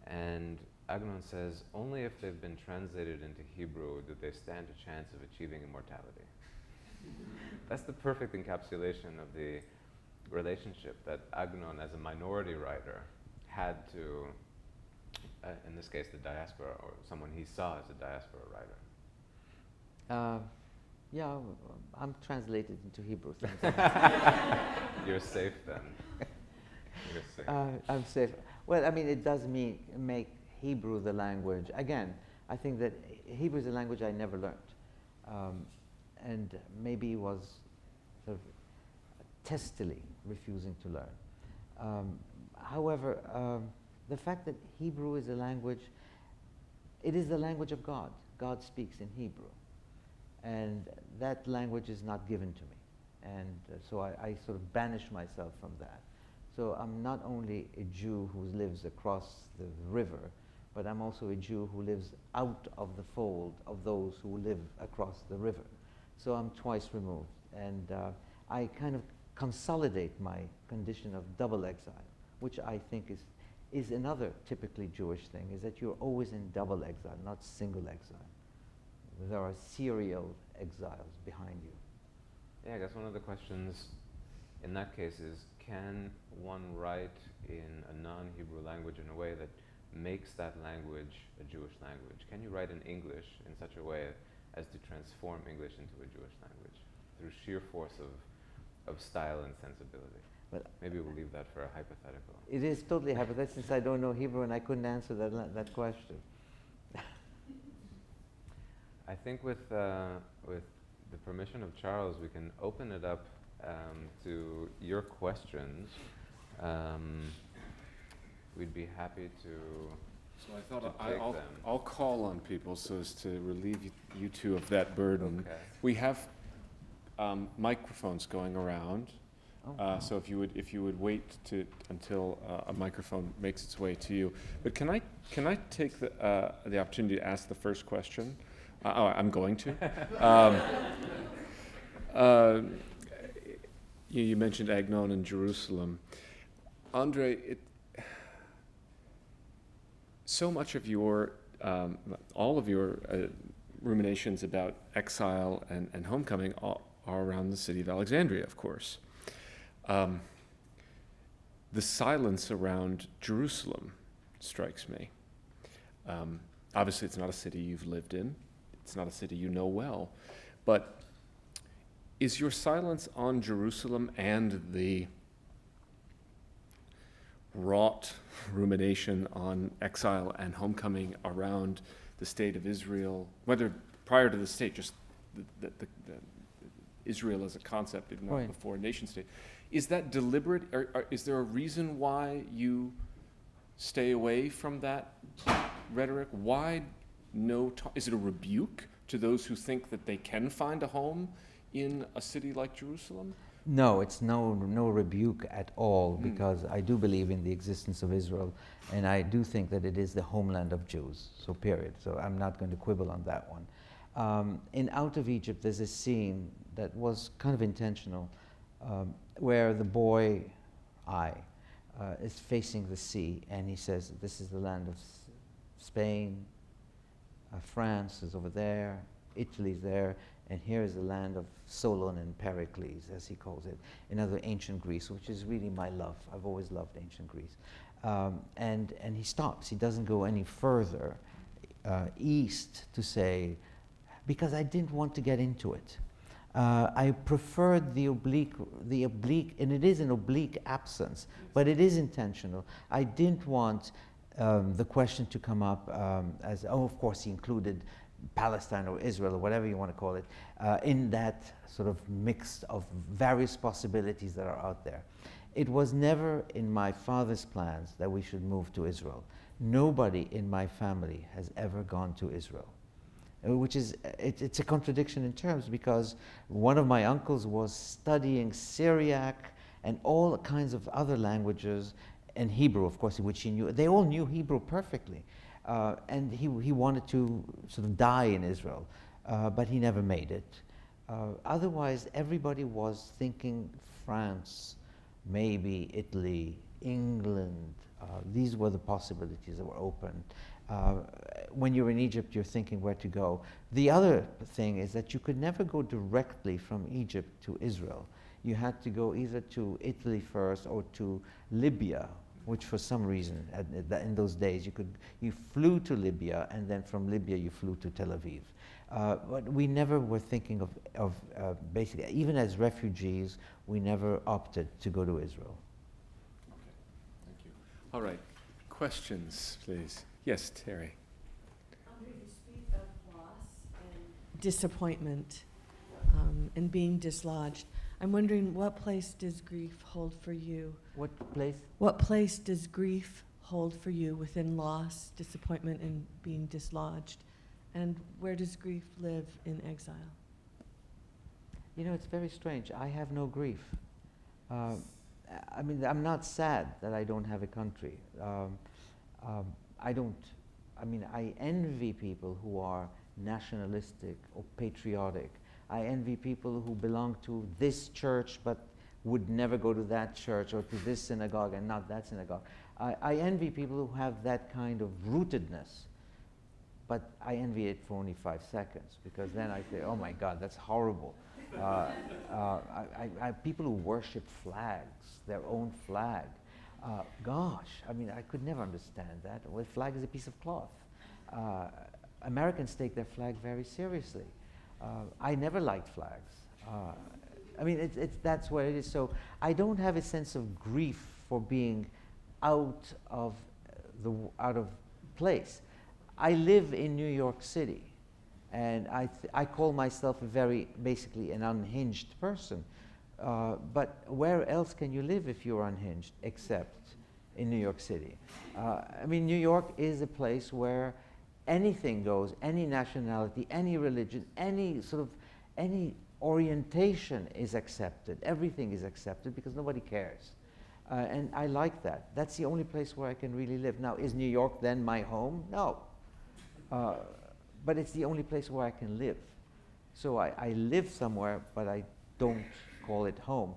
And Agnon says, only if they've been translated into Hebrew do they stand a chance of achieving immortality. That's the perfect encapsulation of the relationship that Agnon, as a minority writer, had to, in this case, the diaspora, or someone he saw as a diaspora writer. Yeah, I'm translated into Hebrew. You're safe then. You're safe. I'm safe. Well, I mean, it does make Hebrew the language. Again, I think that Hebrew is a language I never learned, and maybe was sort of testily refusing to learn. However, the fact that Hebrew is a language, it is the language of God. God speaks in Hebrew. And that language is not given to me. And so I sort of banish myself from that. So I'm not only a Jew who lives across the river, but I'm also a Jew who lives out of the fold of those who live across the river. So I'm twice removed. And I kind of consolidate my condition of double exile, which I think is another typically Jewish thing, is that you're always in double exile, not single exile. There are serial exiles behind you. Yeah, I guess one of the questions in that case is, can one write in a non-Hebrew language in a way that makes that language a Jewish language? Can you write in English in such a way as to transform English into a Jewish language through sheer force of style and sensibility? But maybe we'll leave that for a hypothetical. It is totally hypothetical, since I don't know Hebrew and I couldn't answer that question. I think with the permission of Charles, we can open it up to your questions. We'd be happy to. So I thought take them. I'll call on people so as to relieve you two of that burden. Okay. We have microphones going around. So if you would wait until a microphone makes its way to you. But can I take the opportunity to ask the first question? I'm going to. You mentioned Agnon and Jerusalem. André, so much of your, all of your ruminations about exile and homecoming are around the city of Alexandria, of course. The silence around Jerusalem strikes me. Obviously, it's not a city you've lived in. It's not a city you know well. But is your silence on Jerusalem and the wrought rumination on exile and homecoming around the state of Israel, whether prior to the state, just the Israel as a concept, if not Right. before a nation state, is that deliberate? Is there a reason why you stay away from that rhetoric? Why is it a rebuke to those who think that they can find a home in a city like Jerusalem? No, it's no rebuke at all, because I do believe in the existence of Israel, and I do think that it is the homeland of Jews, so period. So I'm not going to quibble on that one. In Out of Egypt, there's a scene that was kind of intentional, where the boy, is facing the sea, and he says, this is the land of Spain, France is over there, Italy's there, and here is the land of Solon and Pericles, as he calls it, another ancient Greece, which is really my love. I've always loved ancient Greece. And he stops. He doesn't go any further east to say, because I didn't want to get into it. I preferred the oblique, and it is an oblique absence, but it is intentional. I didn't want the question to come up as, oh, of course he included Palestine or Israel or whatever you want to call it, in that sort of mix of various possibilities that are out there. It was never in my father's plans that we should move to Israel. Nobody in my family has ever gone to Israel, which is, it's a contradiction in terms, because one of my uncles was studying Syriac and all kinds of other languages, and Hebrew, of course, which he knew. They all knew Hebrew perfectly. And he wanted to sort of die in Israel, but he never made it. Otherwise, everybody was thinking France, maybe Italy, England. These were the possibilities that were open. When you're in Egypt, you're thinking where to go. The other thing is that you could never go directly from Egypt to Israel. You had to go either to Italy first or to Libya, which for some reason, in those days, you flew to Libya, and then from Libya you flew to Tel Aviv. But we never were thinking of basically, even as refugees, we never opted to go to Israel. Okay, thank you. All right, questions, please. Yes, Terry. André, you speak of loss and disappointment and being dislodged. I'm wondering, what place does grief hold for you? What place? What place does grief hold for you within loss, disappointment, and being dislodged? And where does grief live in exile? You know, it's very strange. I have no grief. I mean, I'm not sad that I don't have a country. I envy people who are nationalistic or patriotic. I envy people who belong to this church but would never go to that church, or to this synagogue and not that synagogue. I envy people who have that kind of rootedness, but I envy it for only 5 seconds, because then I say, oh my God, that's horrible. People who worship flags, their own flag. Gosh, I mean, I could never understand that. Well, a flag is a piece of cloth. Americans take their flag very seriously. I never liked flags. I mean, that's what it is. So I don't have a sense of grief for being out of place. I live in New York City, and I call myself basically an unhinged person. But where else can you live if you're unhinged except in New York City? I mean, New York is a place where anything goes, any nationality, any religion, any orientation is accepted. Everything is accepted because nobody cares. And I like that. That's the only place where I can really live. Now, is New York then my home? No. But it's the only place where I can live. So I live somewhere, but I don't call it home.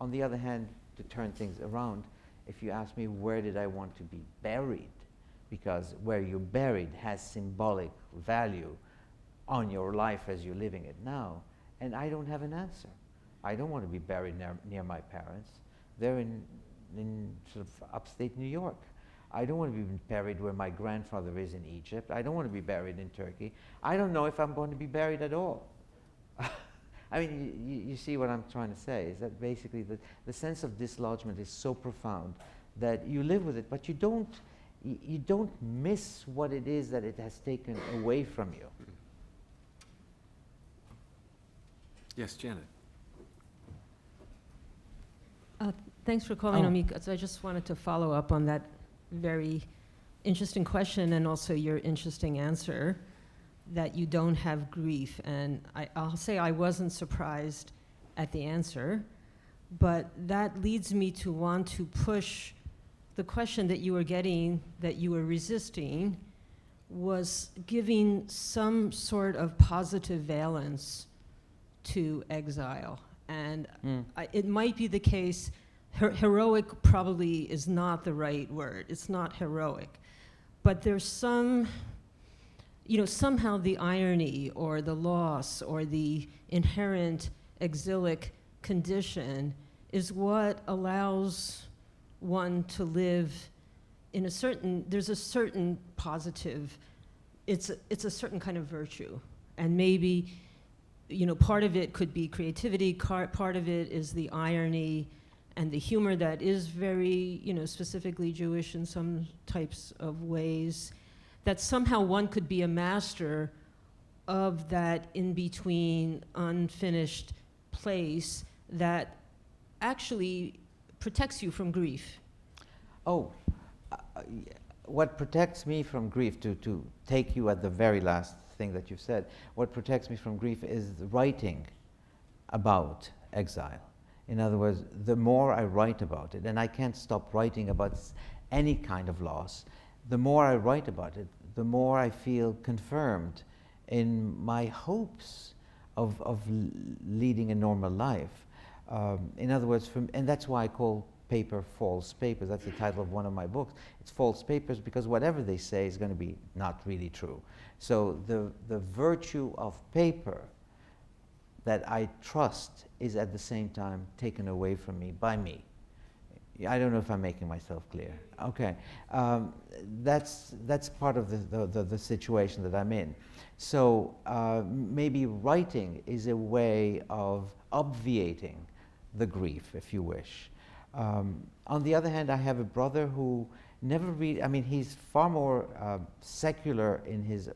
On the other hand, to turn things around, if you ask me where did I want to be buried, because where you're buried has symbolic value on your life as you're living it now, and I don't have an answer. I don't want to be buried near my parents. They're in sort of upstate New York. I don't want to be buried where my grandfather is in Egypt. I don't want to be buried in Turkey. I don't know if I'm going to be buried at all. I mean, you see what I'm trying to say, is that basically the sense of dislodgement is so profound that you live with it, but you don't miss what it is that it has taken away from you. Yes, Janet. Thanks for calling on me. So I just wanted to follow up on that very interesting question, and also your interesting answer, that you don't have grief. And I'll say I wasn't surprised at the answer, but that leads me to want to push the question that you were getting, that you were resisting, was giving some sort of positive valence to exile. And it might be the case, heroic probably is not the right word. It's not heroic. But there's some, somehow the irony or the loss or the inherent exilic condition is what allows one to live in there's a certain positive, it's a certain kind of virtue. and maybe, part of it could be creativity, part of it is the irony and the humor that is very, specifically Jewish in some types of ways, that somehow one could be a master of that in-between, unfinished place that actually protects you from grief. Oh, what protects me from grief, to take you at the very last thing that you said, what protects me from grief is writing about exile. In other words, the more I write about it, and I can't stop writing about any kind of loss, the more I write about it, the more I feel confirmed in my hopes of leading a normal life. In other words, and that's why I call paper false papers. That's the title of one of my books. It's false papers because whatever they say is going to be not really true. So the virtue of paper that I trust is at the same time taken away from me by me. I don't know if I'm making myself clear. Okay, that's part of the situation that I'm in. So maybe writing is a way of obviating the grief, if you wish. On the other hand, I have a brother who never really, he's far more secular in his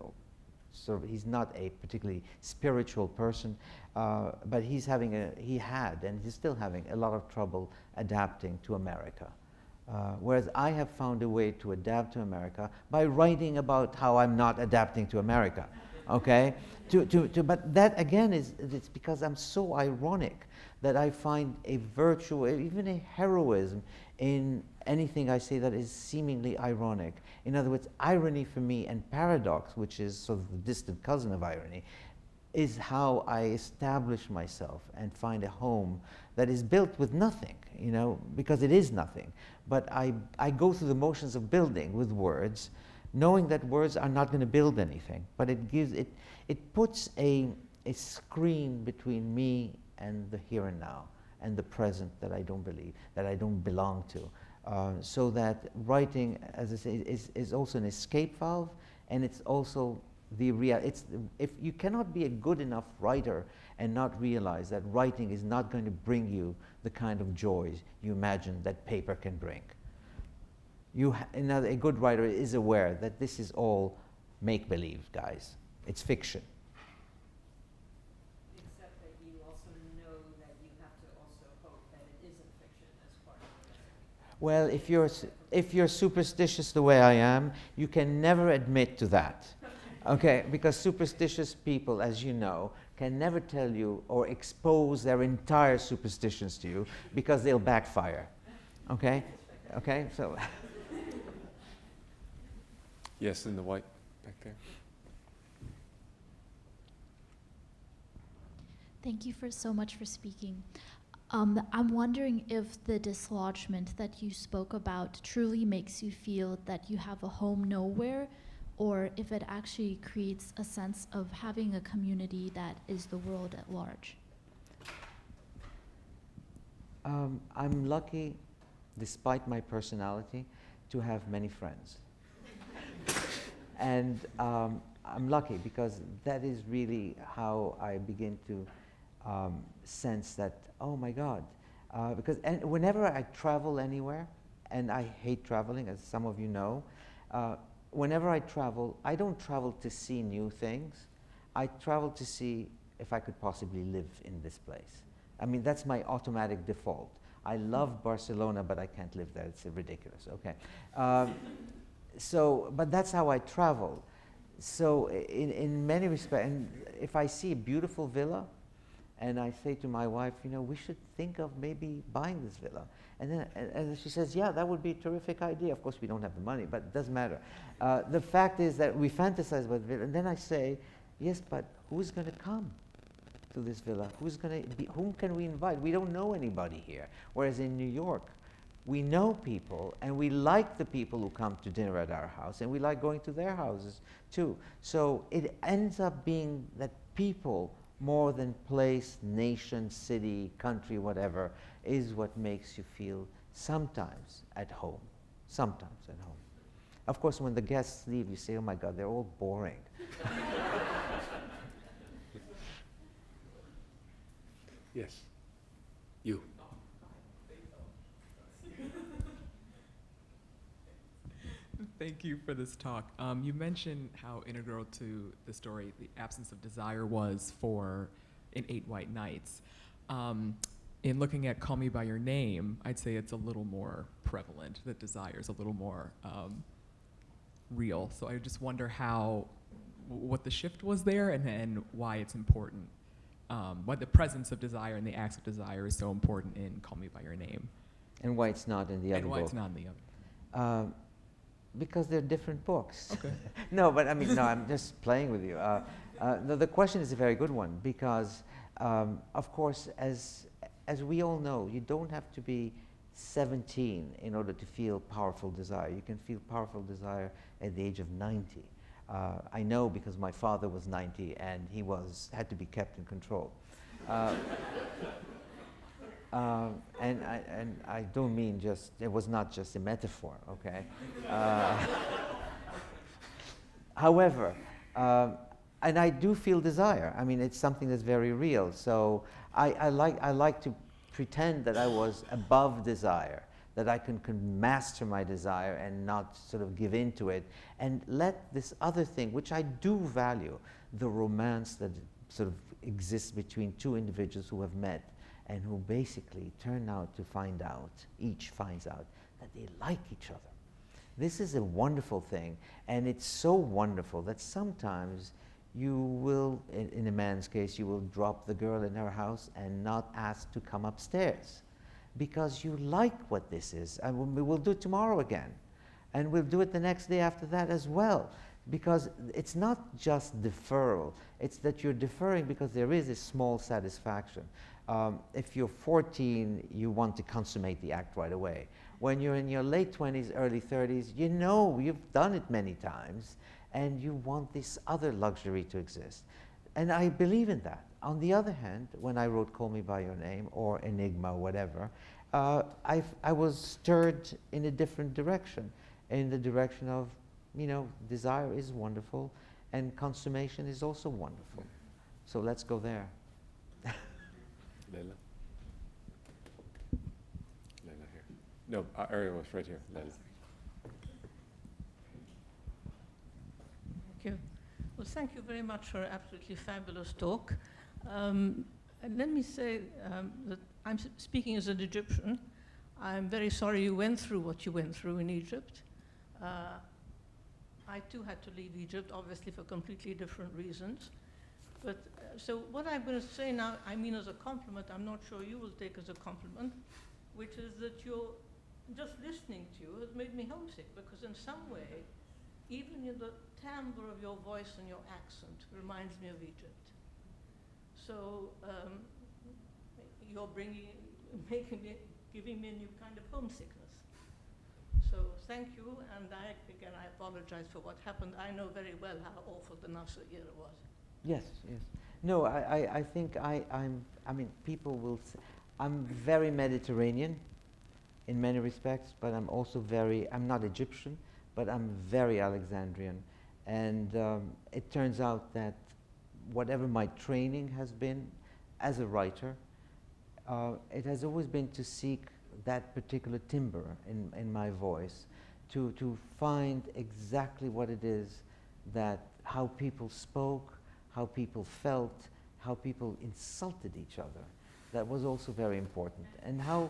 he's not a particularly spiritual person, but he had and he's still having a lot of trouble adapting to America. Whereas I have found a way to adapt to America by writing about how I'm not adapting to America, okay? But that again it's because I'm so ironic that I find a virtue, even a heroism in anything I say that is seemingly ironic. In other words, irony for me and paradox, which is sort of the distant cousin of irony, is how I establish myself and find a home that is built with nothing, because it is nothing. But I go through the motions of building with words, knowing that words are not going to build anything, but it puts a screen between me and the here and now, and the present that I don't belong to. So that writing, as I say, is also an escape valve, and it's also if you cannot be a good enough writer and not realize that writing is not going to bring you the kind of joys you imagine that paper can bring. A good writer is aware that this is all make-believe, guys. It's fiction. Except that you also know that you have to also hope that it isn't fiction as part of it. Well, if you're superstitious the way I am, you can never admit to that. Okay, because superstitious people, as you know, can never tell you or expose their entire superstitions to you because they'll backfire. Okay? Okay, so. Yes, in the white back there. Thank you so much for speaking. I'm wondering if the dislodgement that you spoke about truly makes you feel that you have a home nowhere, or if it actually creates a sense of having a community that is the world at large. I'm lucky, despite my personality, to have many friends. And I'm lucky because that is really how I begin to sense that, oh my God, and whenever I travel anywhere, and I hate traveling, as some of you know, whenever I travel, I don't travel to see new things. I travel to see if I could possibly live in this place. That's my automatic default. I love Barcelona, but I can't live there. It's ridiculous, okay? But that's how I travel. So in many respects, and if I see a beautiful villa, and I say to my wife, we should think of maybe buying this villa. And she says, yeah, that would be a terrific idea. Of course, we don't have the money, but it doesn't matter. The fact is that we fantasize about the villa, and then I say, yes, but who's going to come to this villa? Whom can we invite? We don't know anybody here. Whereas in New York, we know people, and we like the people who come to dinner at our house, and we like going to their houses too. So it ends up being that people, more than place, nation, city, country, whatever, is what makes you feel sometimes at home. Sometimes at home. Of course, when the guests leave, you say, oh my God, they're all boring. Yes. You. Thank you for this talk. You mentioned how integral to the story the absence of desire was for in 8 White Nights. In looking at Call Me By Your Name, I'd say it's a little more prevalent, that desire is a little more real. So I just wonder what the shift was there and why it's important, why the presence of desire and the acts of desire is so important in Call Me By Your Name. And why it's not in the other And why book. it's not in the other. Because they're different books. Okay. No, but I mean, no, I'm just playing with you. The question is a very good one because, of course, as we all know, you don't have to be 17 in order to feel powerful desire. You can feel powerful desire at the age of 90. I know because my father was 90 and he had to be kept in control. And I don't mean just, it was not just a metaphor, okay? However, and I do feel desire. I mean, it's something that's very real. So I like to pretend that I was above desire, that I can master my desire and not sort of give in to it, and let this other thing, which I do value, the romance that sort of exists between two individuals who have met, and who basically turn out to find out, each finds out, that they like each other. This is a wonderful thing, and it's so wonderful that sometimes you will, in a man's case, you will drop the girl in her house and not ask to come upstairs because you like what this is. And we'll do it tomorrow again, and we'll do it the next day after that as well, because it's not just deferral, it's that you're deferring because there is a small satisfaction. If you're 14, you want to consummate the act right away. When you're in your late 20s, early 30s, you know you've done it many times, and you want this other luxury to exist. And I believe in that. On the other hand, when I wrote Call Me By Your Name or Enigma, whatever, I was stirred in a different direction, in the direction of, you know, desire is wonderful, and consummation is also wonderful. So let's go there. Leila? Leila here. No, Ariel was right here. Leila. Thank you. Well, thank you very much for an absolutely fabulous talk. And let me say that I'm speaking as an Egyptian. I'm very sorry you went through what you went through in Egypt. I too had to leave Egypt, obviously for completely different reasons. But so what I'm going to say now, I mean as a compliment, I'm not sure you will take as a compliment, which is that you're just listening to you has made me homesick, because in some way, even the timbre of your voice and your accent reminds me of Egypt. So you're giving me a new kind of homesickness. So thank you, and I apologize for what happened. I know very well how awful the Nasser era was. Yes, yes. No, I think I mean, people will I'm very Mediterranean in many respects, but I'm also I'm not Egyptian, but I'm very Alexandrian. And it turns out that whatever my training has been as a writer, it has always been to seek that particular timbre in my voice, to find exactly what it is how people spoke, how people felt, how people insulted each other. That was also very important. And how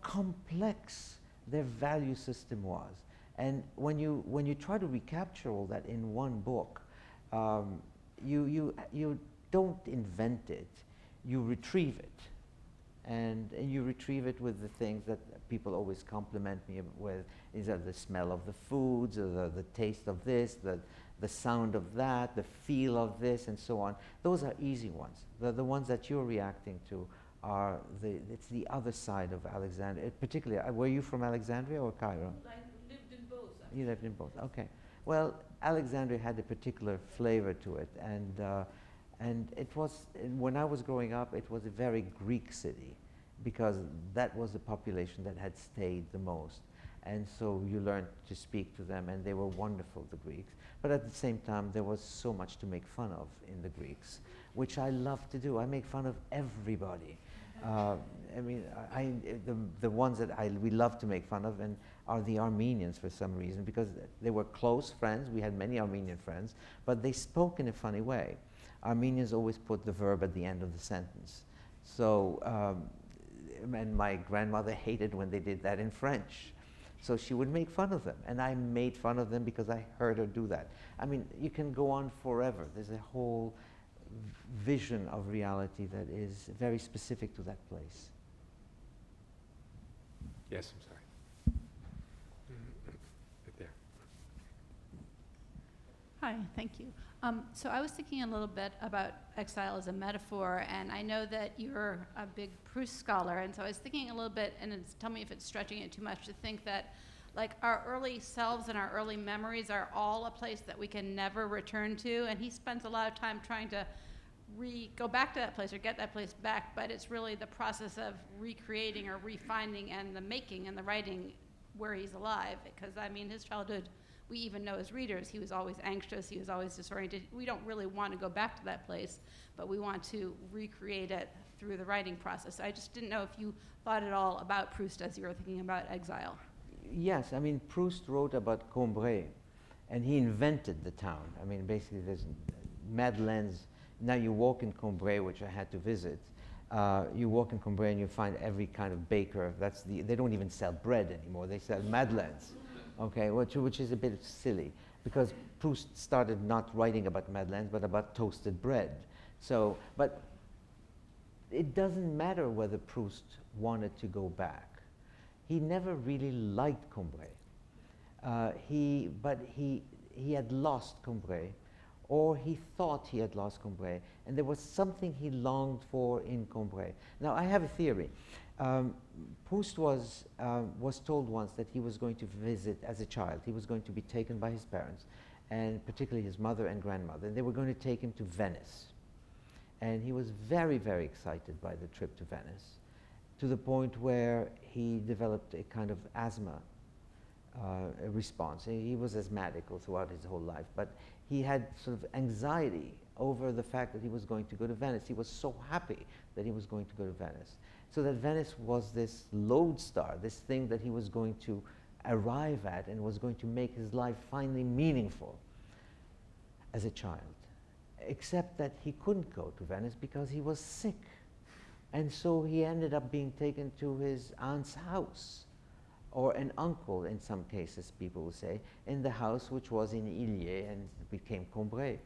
complex their value system was. And when you try to recapture all that in one book, you don't invent it, you retrieve it. And you retrieve it with the things that people always compliment me with, is the smell of the foods, or the taste of this, the sound of that, the feel of this, and so on. Those are easy ones. The ones that you're reacting to are it's the other side of Alexandria. Particularly, were you from Alexandria or Cairo? I lived in both. Actually. You lived in both. Okay. Well, Alexandria had a particular flavor to it, and it was, when I was growing up, it was a very Greek city, because that was the population that had stayed the most. And so you learned to speak to them, and they were wonderful, the Greeks. But at the same time, there was so much to make fun of in the Greeks, which I love to do. I make fun of everybody. I mean, the ones that we love to make fun of are the Armenians for some reason, because they were close friends. We had many Armenian friends, but they spoke in a funny way. Armenians always put the verb at the end of the sentence. So, and my grandmother hated when they did that in French. So she would make fun of them, and I made fun of them because I heard her do that. I mean, you can go on forever. There's a whole vision of reality that is very specific to that place. Yes, I'm sorry. Right there. Hi, thank you. So I was thinking a little bit about exile as a metaphor, and I know that you're a big Proust scholar, and so I was thinking a little bit, and tell me if it's stretching it too much to think that like our early selves and our early memories are all a place that we can never return to, and he spends a lot of time trying to go back to that place or get that place back, but it's really the process of recreating or refinding and the making and the writing where he's alive, because I mean his childhood, we even know as readers, he was always anxious, he was always disoriented. We don't really want to go back to that place, but we want to recreate it through the writing process. I just didn't know if you thought at all about Proust as you were thinking about exile. Yes, I mean, Proust wrote about Combray, and he invented the town. I mean, basically, there's Madeleine's. Now you walk in Combray, which I had to visit. You walk in Combray and you find every kind of baker. They don't even sell bread anymore. They sell Madeleines, okay, which is a bit silly, because Proust started not writing about Madeleines, but about toasted bread. So, but it doesn't matter whether Proust wanted to go back. He never really liked Combray. But he had lost Combray, or he thought he had lost Combray, and there was something he longed for in Combray. Now, I have a theory. Proust was told once that he was going to visit as a child. He was going to be taken by his parents, and particularly his mother and grandmother, and they were going to take him to Venice. And he was very, very excited by the trip to Venice, to the point where he developed a kind of asthma response. He was asthmatic throughout his whole life, but he had sort of anxiety over the fact that he was going to go to Venice. He was so happy that he was going to go to Venice. So that Venice was this lodestar, this thing that he was going to arrive at and was going to make his life finally meaningful as a child. Except that he couldn't go to Venice because he was sick. And so he ended up being taken to his aunt's house, or an uncle in some cases, people will say, in the house which was in Illiers and became Combray.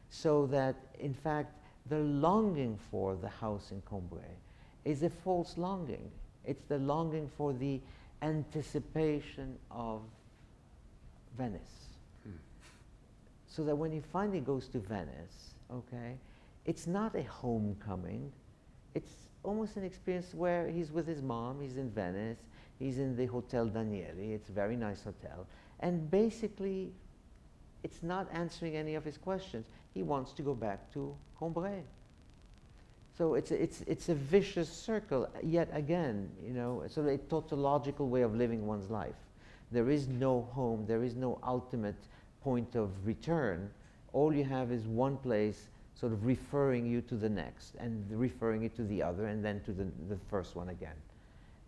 So that, in fact, the longing for the house in Combray is a false longing. It's the longing for the anticipation of Venice. So that when he finally goes to Venice, okay, it's not a homecoming. It's almost an experience where he's with his mom, he's in Venice, he's in the Hotel Danieli, it's a very nice hotel, and basically it's not answering any of his questions. He wants to go back to Combray. So it's a vicious circle, yet again, you know, sort of a tautological way of living one's life. There is no home, there is no ultimate point of return. All you have is one place sort of referring you to the next, and referring you to the other, and then to the first one again.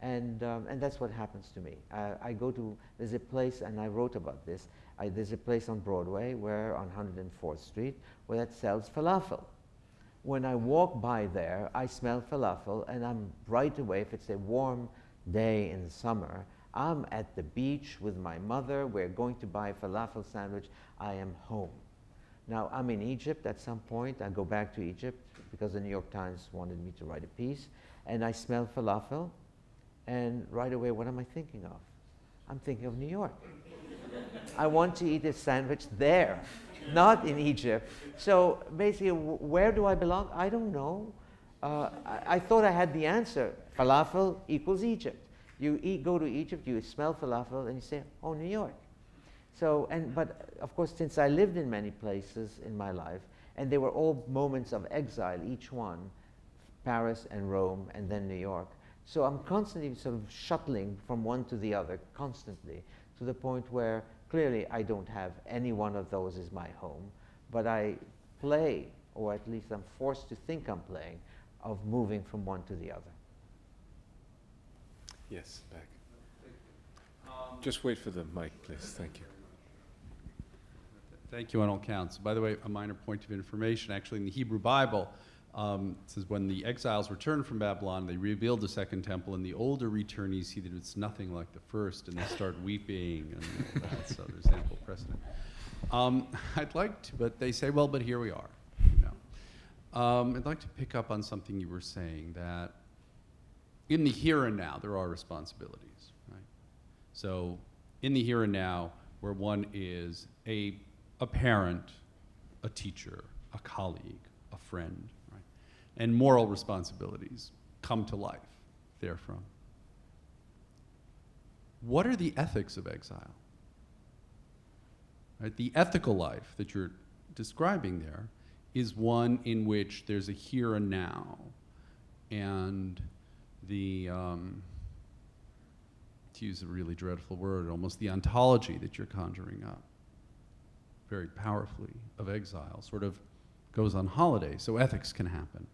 And that's what happens to me. I go to, there's a place, and I wrote about this, there's a place on Broadway where, on 104th Street, where that sells falafel. When I walk by there, I smell falafel, and I'm right away, if it's a warm day in the summer, I'm at the beach with my mother, we're going to buy a falafel sandwich, I am home. Now, I'm in Egypt at some point. I go back to Egypt because the New York Times wanted me to write a piece. And I smell falafel. And right away, what am I thinking of? I'm thinking of New York. I want to eat a sandwich there, not in Egypt. So basically, where do I belong? I don't know. I thought I had the answer. Falafel equals Egypt. You go to Egypt, you smell falafel, and you say, oh, New York. So, but of course, since I lived in many places in my life, and they were all moments of exile, each one, Paris and Rome, and then New York. So I'm constantly sort of shuttling from one to the other, constantly, to the point where clearly I don't have any one of those as my home, but I play, or at least I'm forced to think I'm playing, of moving from one to the other. Yes, back. Just wait for the mic, please. Thank you. Thank you on all counts. By the way, a minor point of information, actually in the Hebrew Bible, it says when the exiles returned from Babylon, they rebuild the second temple, and the older returnees see that it's nothing like the first, and they start weeping and all that, so there's ample precedent. I'd like to, but they say, well, but here we are. You know. I'd like to pick up on something you were saying, that in the here and now, there are responsibilities, right? So in the here and now, where one is a parent, a teacher, a colleague, a friend, right? And moral responsibilities come to life therefrom. What are the ethics of exile? Right? The ethical life that you're describing there is one in which there's a here and now, and the, to use a really dreadful word, almost the ontology that you're conjuring up very powerfully of exile sort of goes on holiday, so ethics can happen.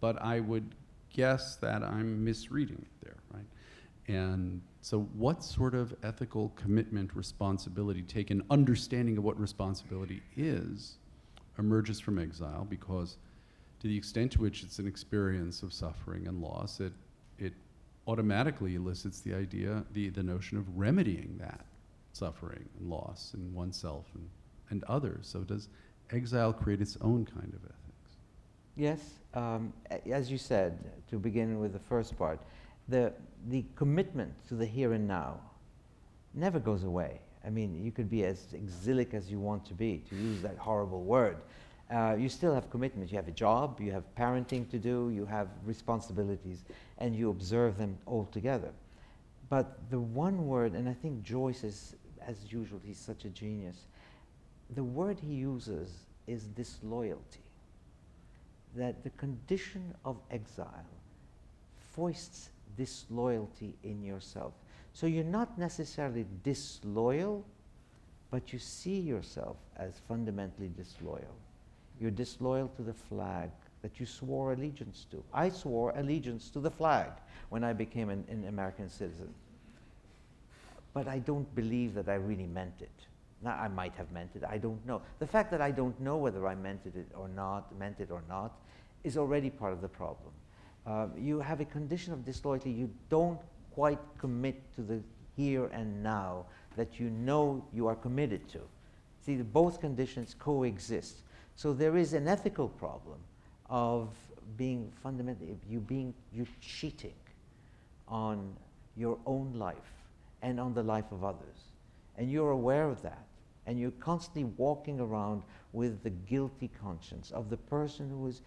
But I would guess that I'm misreading it there, right? And so what sort of ethical commitment, responsibility, take an understanding of what responsibility is, emerges from exile, because to the extent to which it's an experience of suffering and loss, it automatically elicits the idea, the notion of remedying that suffering and loss in oneself and others. So does exile create its own kind of ethics? Yes, as you said, to begin with the first part, the commitment to the here and now never goes away. I mean, you could be as exilic as you want to be, to use that horrible word. You still have commitment. You have a job, you have parenting to do, you have responsibilities, and you observe them all together. But the one word, and I think Joyce is, as usual, he's such a genius, the word he uses is disloyalty. That the condition of exile foists disloyalty in yourself. So you're not necessarily disloyal, but you see yourself as fundamentally disloyal. You're disloyal to the flag that you swore allegiance to. I swore allegiance to the flag when I became an American citizen. But I don't believe that I really meant it. Now, I might have meant it, I don't know. The fact that I don't know whether I meant it or not, is already part of the problem. You have a condition of disloyalty. You don't quite commit to the here and now that you know you are committed to. See, both conditions coexist. So there is an ethical problem of being fundamentally, you're cheating on your own life and on the life of others. And you're aware of that. And you're constantly walking around with the guilty conscience of the person who is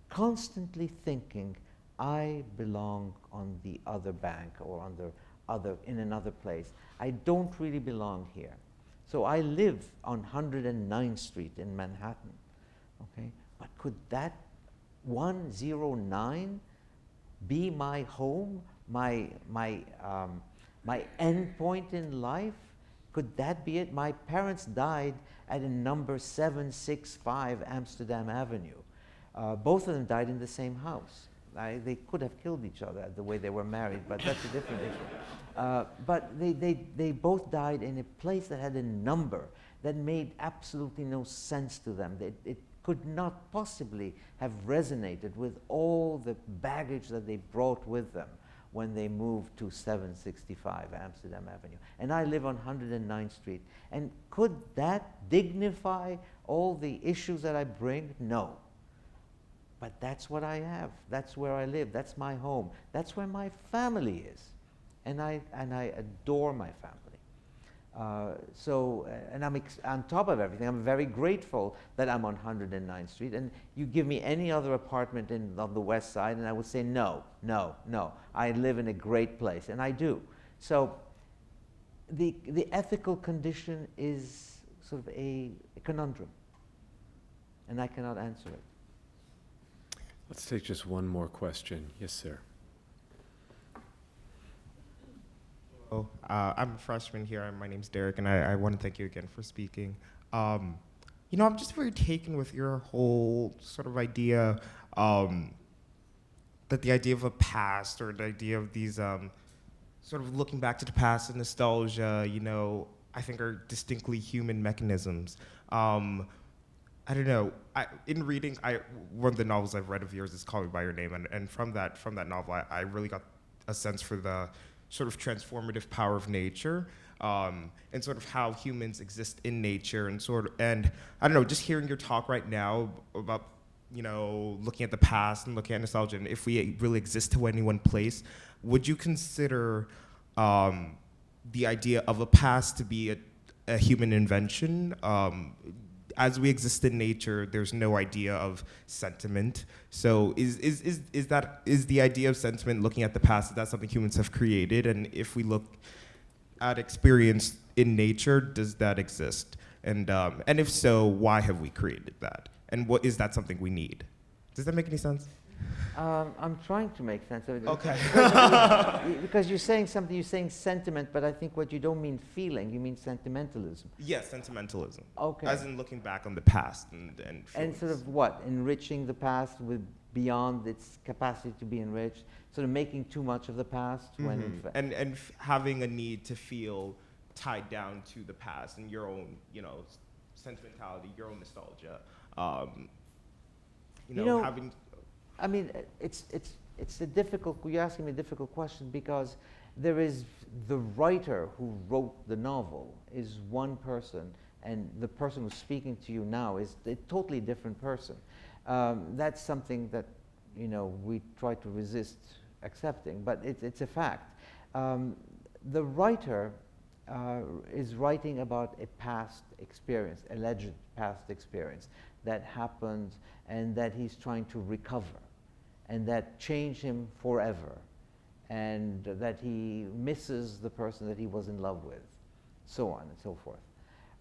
constantly thinking, I belong on the other bank or in another place. I don't really belong here. So I live on 109th Street in Manhattan, okay? But could that 109 be my home, my end point in life? Could that be it? My parents died at a number 765 Amsterdam Avenue. Both of them died in the same house. They could have killed each other the way they were married, but that's a different issue. But they both died in a place that had a number that made absolutely no sense to them. It could not possibly have resonated with all the baggage that they brought with them when they moved to 765 Amsterdam Avenue. And I live on 109th Street. And could that dignify all the issues that I bring? No. But that's what I have. That's where I live. That's my home. That's where my family is. And I adore my family. And I'm on top of everything, I'm very grateful that I'm on 109th Street. And you give me any other apartment on the West Side, and I would say, no. I live in a great place, and I do. So the ethical condition is sort of a conundrum, and I cannot answer it. Let's take just one more question. Yes, sir. I'm a freshman here. My name's Derek, and I want to thank you again for speaking. You know, I'm just very taken with your whole sort of idea that the idea of a past, or the idea of these sort of looking back to the past and nostalgia, you know, I think are distinctly human mechanisms. I don't know. In reading, one of the novels I've read of yours is Call Me by Your Name, and from that novel, I really got a sense for the sort of transformative power of nature, and sort of how humans exist in nature, and I don't know, just hearing your talk right now about, you know, looking at the past and looking at nostalgia, and if we really exist to any one place, would you consider the idea of a past to be a human invention? As we exist in nature, there's no idea of sentiment. So is the idea of sentiment, looking at the past, is that something humans have created? And if we look at experience in nature, does that exist? And if so, why have we created that? And what is that something we need? Does that make any sense? I'm trying to make sense of it. Okay. Because you're saying something, you're saying sentiment, but I think what you don't mean feeling, you mean sentimentalism. Yes, sentimentalism. Okay. As in looking back on the past and And sort of what? Enriching the past with beyond its capacity to be enriched, sort of making too much of the past when in fact. And having a need to feel tied down to the past and your own, you know, sentimentality, your own nostalgia. You know, having. I mean, it's a difficult. You're asking me a difficult question because there is the writer who wrote the novel is one person, and the person who's speaking to you now is a totally different person. That's something that, you know, we try to resist accepting, but it's a fact. The writer is writing about a past experience, alleged past experience that happened and that he's trying to recover, and that changed him forever, and that he misses the person that he was in love with, so on and so forth.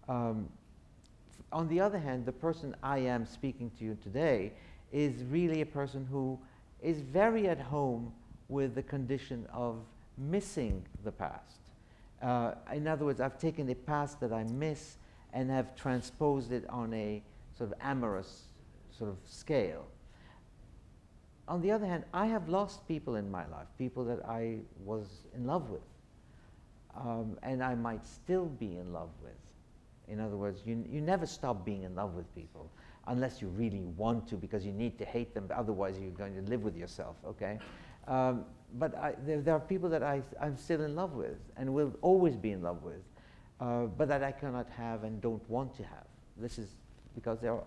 On the other hand, the person I am speaking to you today is really a person who is very at home with the condition of missing the past. In other words, I've taken a past that I miss and have transposed it on a sort of amorous sort of scale. On the other hand, I have lost people in my life, people that I was in love with, and I might still be in love with. In other words, you never stop being in love with people unless you really want to, because you need to hate them, otherwise you're going to live with yourself, okay? But there are people that I'm still in love with and will always be in love with, but that I cannot have and don't want to have. This is because there are,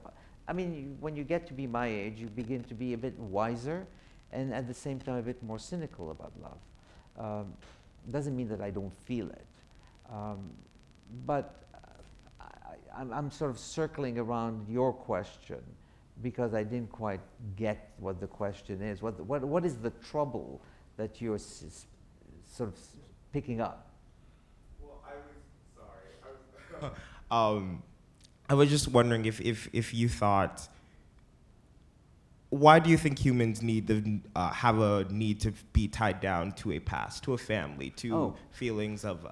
I mean, when you get to be my age, you begin to be a bit wiser and at the same time a bit more cynical about love. Doesn't mean that I don't feel it. But I'm sort of circling around your question because I didn't quite get what the question is. What is the trouble that you're sort of picking up? Well, I was just wondering if you thought, why do you think humans need to have a need to be tied down to a past, to a family, to feelings of,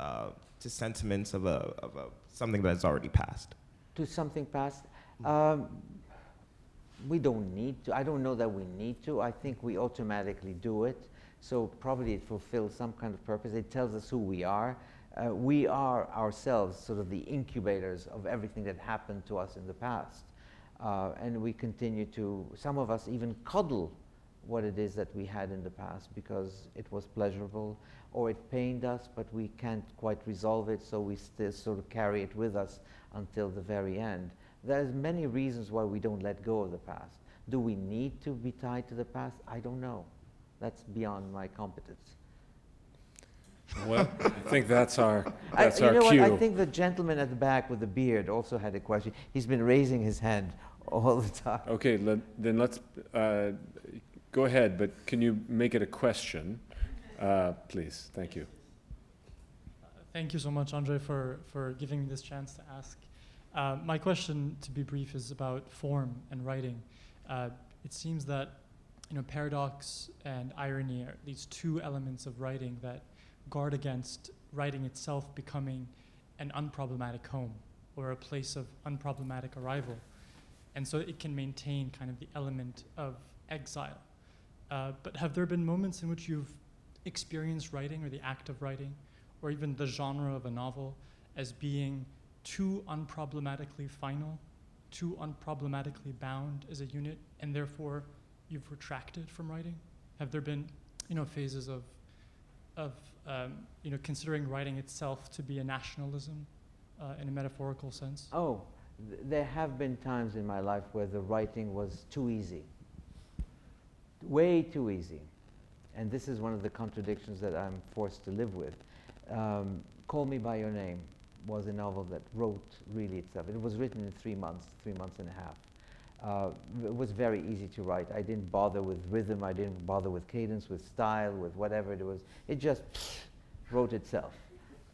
to sentiments of something that's already passed? To something past? We don't need to. I don't know that we need to. I think we automatically do it. So probably it fulfills some kind of purpose. It tells us who we are. We are ourselves sort of the incubators of everything that happened to us in the past. And we continue to, some of us even cuddle what it is that we had in the past because it was pleasurable or it pained us, but we can't quite resolve it, so we still sort of carry it with us until the very end. There's many reasons why we don't let go of the past. Do we need to be tied to the past? I don't know. That's beyond my competence. Well, I think that's our You know cue. what? I think the gentleman at the back with the beard also had a question. He's been raising his hand all the time. Okay, then let's go ahead, but can you make it a question, please? Thank you. Thank you so much, André, for giving me this chance to ask. My question, to be brief, is about form and writing. It seems that, you know, paradox and irony are these two elements of writing that guard against writing itself becoming an unproblematic home or a place of unproblematic arrival. And so it can maintain kind of the element of exile. But have there been moments in which you've experienced writing or the act of writing or even the genre of a novel as being too unproblematically final, too unproblematically bound as a unit, and therefore you've retracted from writing? Have there been, phases of considering writing itself to be a nationalism in a metaphorical sense? Oh, there have been times in my life where the writing was too easy, way too easy. And this is one of the contradictions that I'm forced to live with. Call Me By Your Name was a novel that wrote really itself. It was written in 3 months and a half. It was very easy to write. I didn't bother with rhythm, I didn't bother with cadence, with style, with whatever it was. It just wrote itself,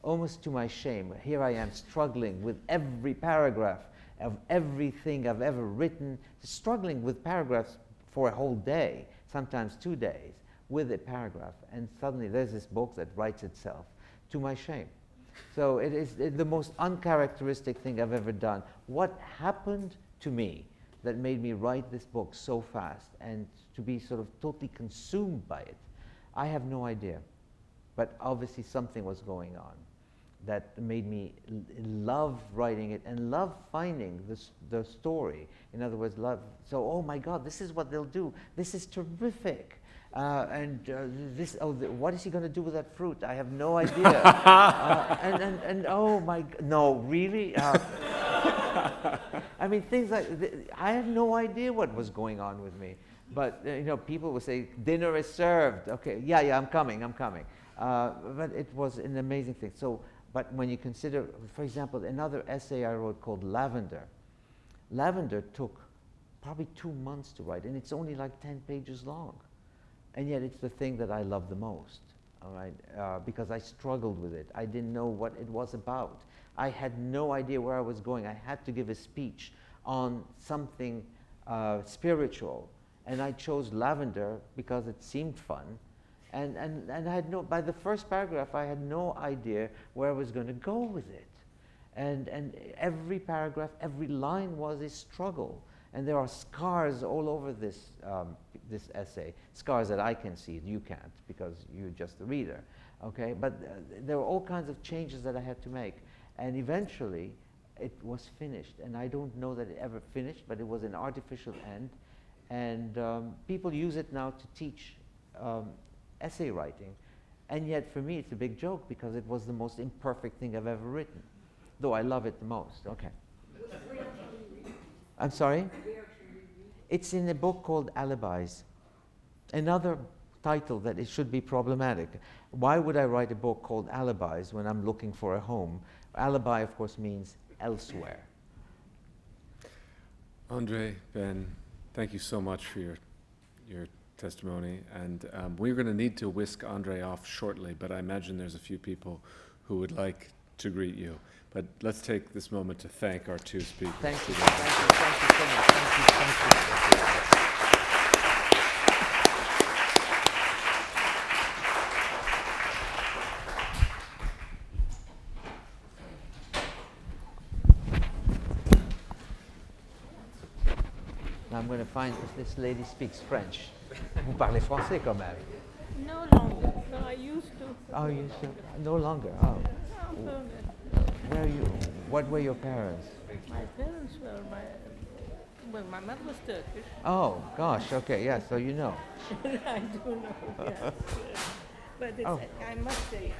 almost to my shame. Here I am struggling with every paragraph of everything I've ever written, struggling with paragraphs for a whole day, sometimes 2 days, with a paragraph. And suddenly there's this book that writes itself, to my shame. So it is the most uncharacteristic thing I've ever done. What happened to me that made me write this book so fast and to be sort of totally consumed by it? I have no idea. But obviously something was going on that made me love writing it and love finding the story. In other words, so, oh my God, this is what they'll do. This is terrific. What is he going to do with that fruit? I have no idea. And oh my, no, really? I mean, things like, I have no idea what was going on with me. But, people would say, dinner is served. Okay, yeah, I'm coming. But it was an amazing thing. So, but when you consider, for example, another essay I wrote called Lavender. Lavender took probably 2 months to write, and it's only like 10 pages long. And yet it's the thing that I love the most, all right? Because I struggled with it. I didn't know what it was about. I had no idea where I was going. I had to give a speech on something spiritual, and I chose Lavender because it seemed fun. And I had by the first paragraph, I had no idea where I was going to go with it. And every paragraph, every line was a struggle. And there are scars all over this essay, scars that I can see, you can't, because you're just the reader, okay? But there were all kinds of changes that I had to make. And eventually, it was finished. And I don't know that it ever finished, but it was an artificial end. And people use it now to teach essay writing. And yet, for me, it's a big joke, because it was the most imperfect thing I've ever written, though I love it the most. Okay. I'm sorry? It's in a book called Alibis. Another title that it should be problematic. Why would I write a book called Alibis when I'm looking for a home? Alibi, of course, means elsewhere. André, Ben, thank you so much for your testimony. And we're going to need to whisk André off shortly, but I imagine there's a few people who would like to greet you. But let's take this moment to thank our two speakers. Thank you. Thank you so much. Thank you. Now I'm going to find if this lady speaks French. Vous parlez français quand même. No longer. No, I used to. Oh, you used to? No longer. Oh. Where are you? What were your parents? My parents were my mother was Turkish. Oh, gosh. Okay, yeah, so you know. I do know, yes. But it's, I must say,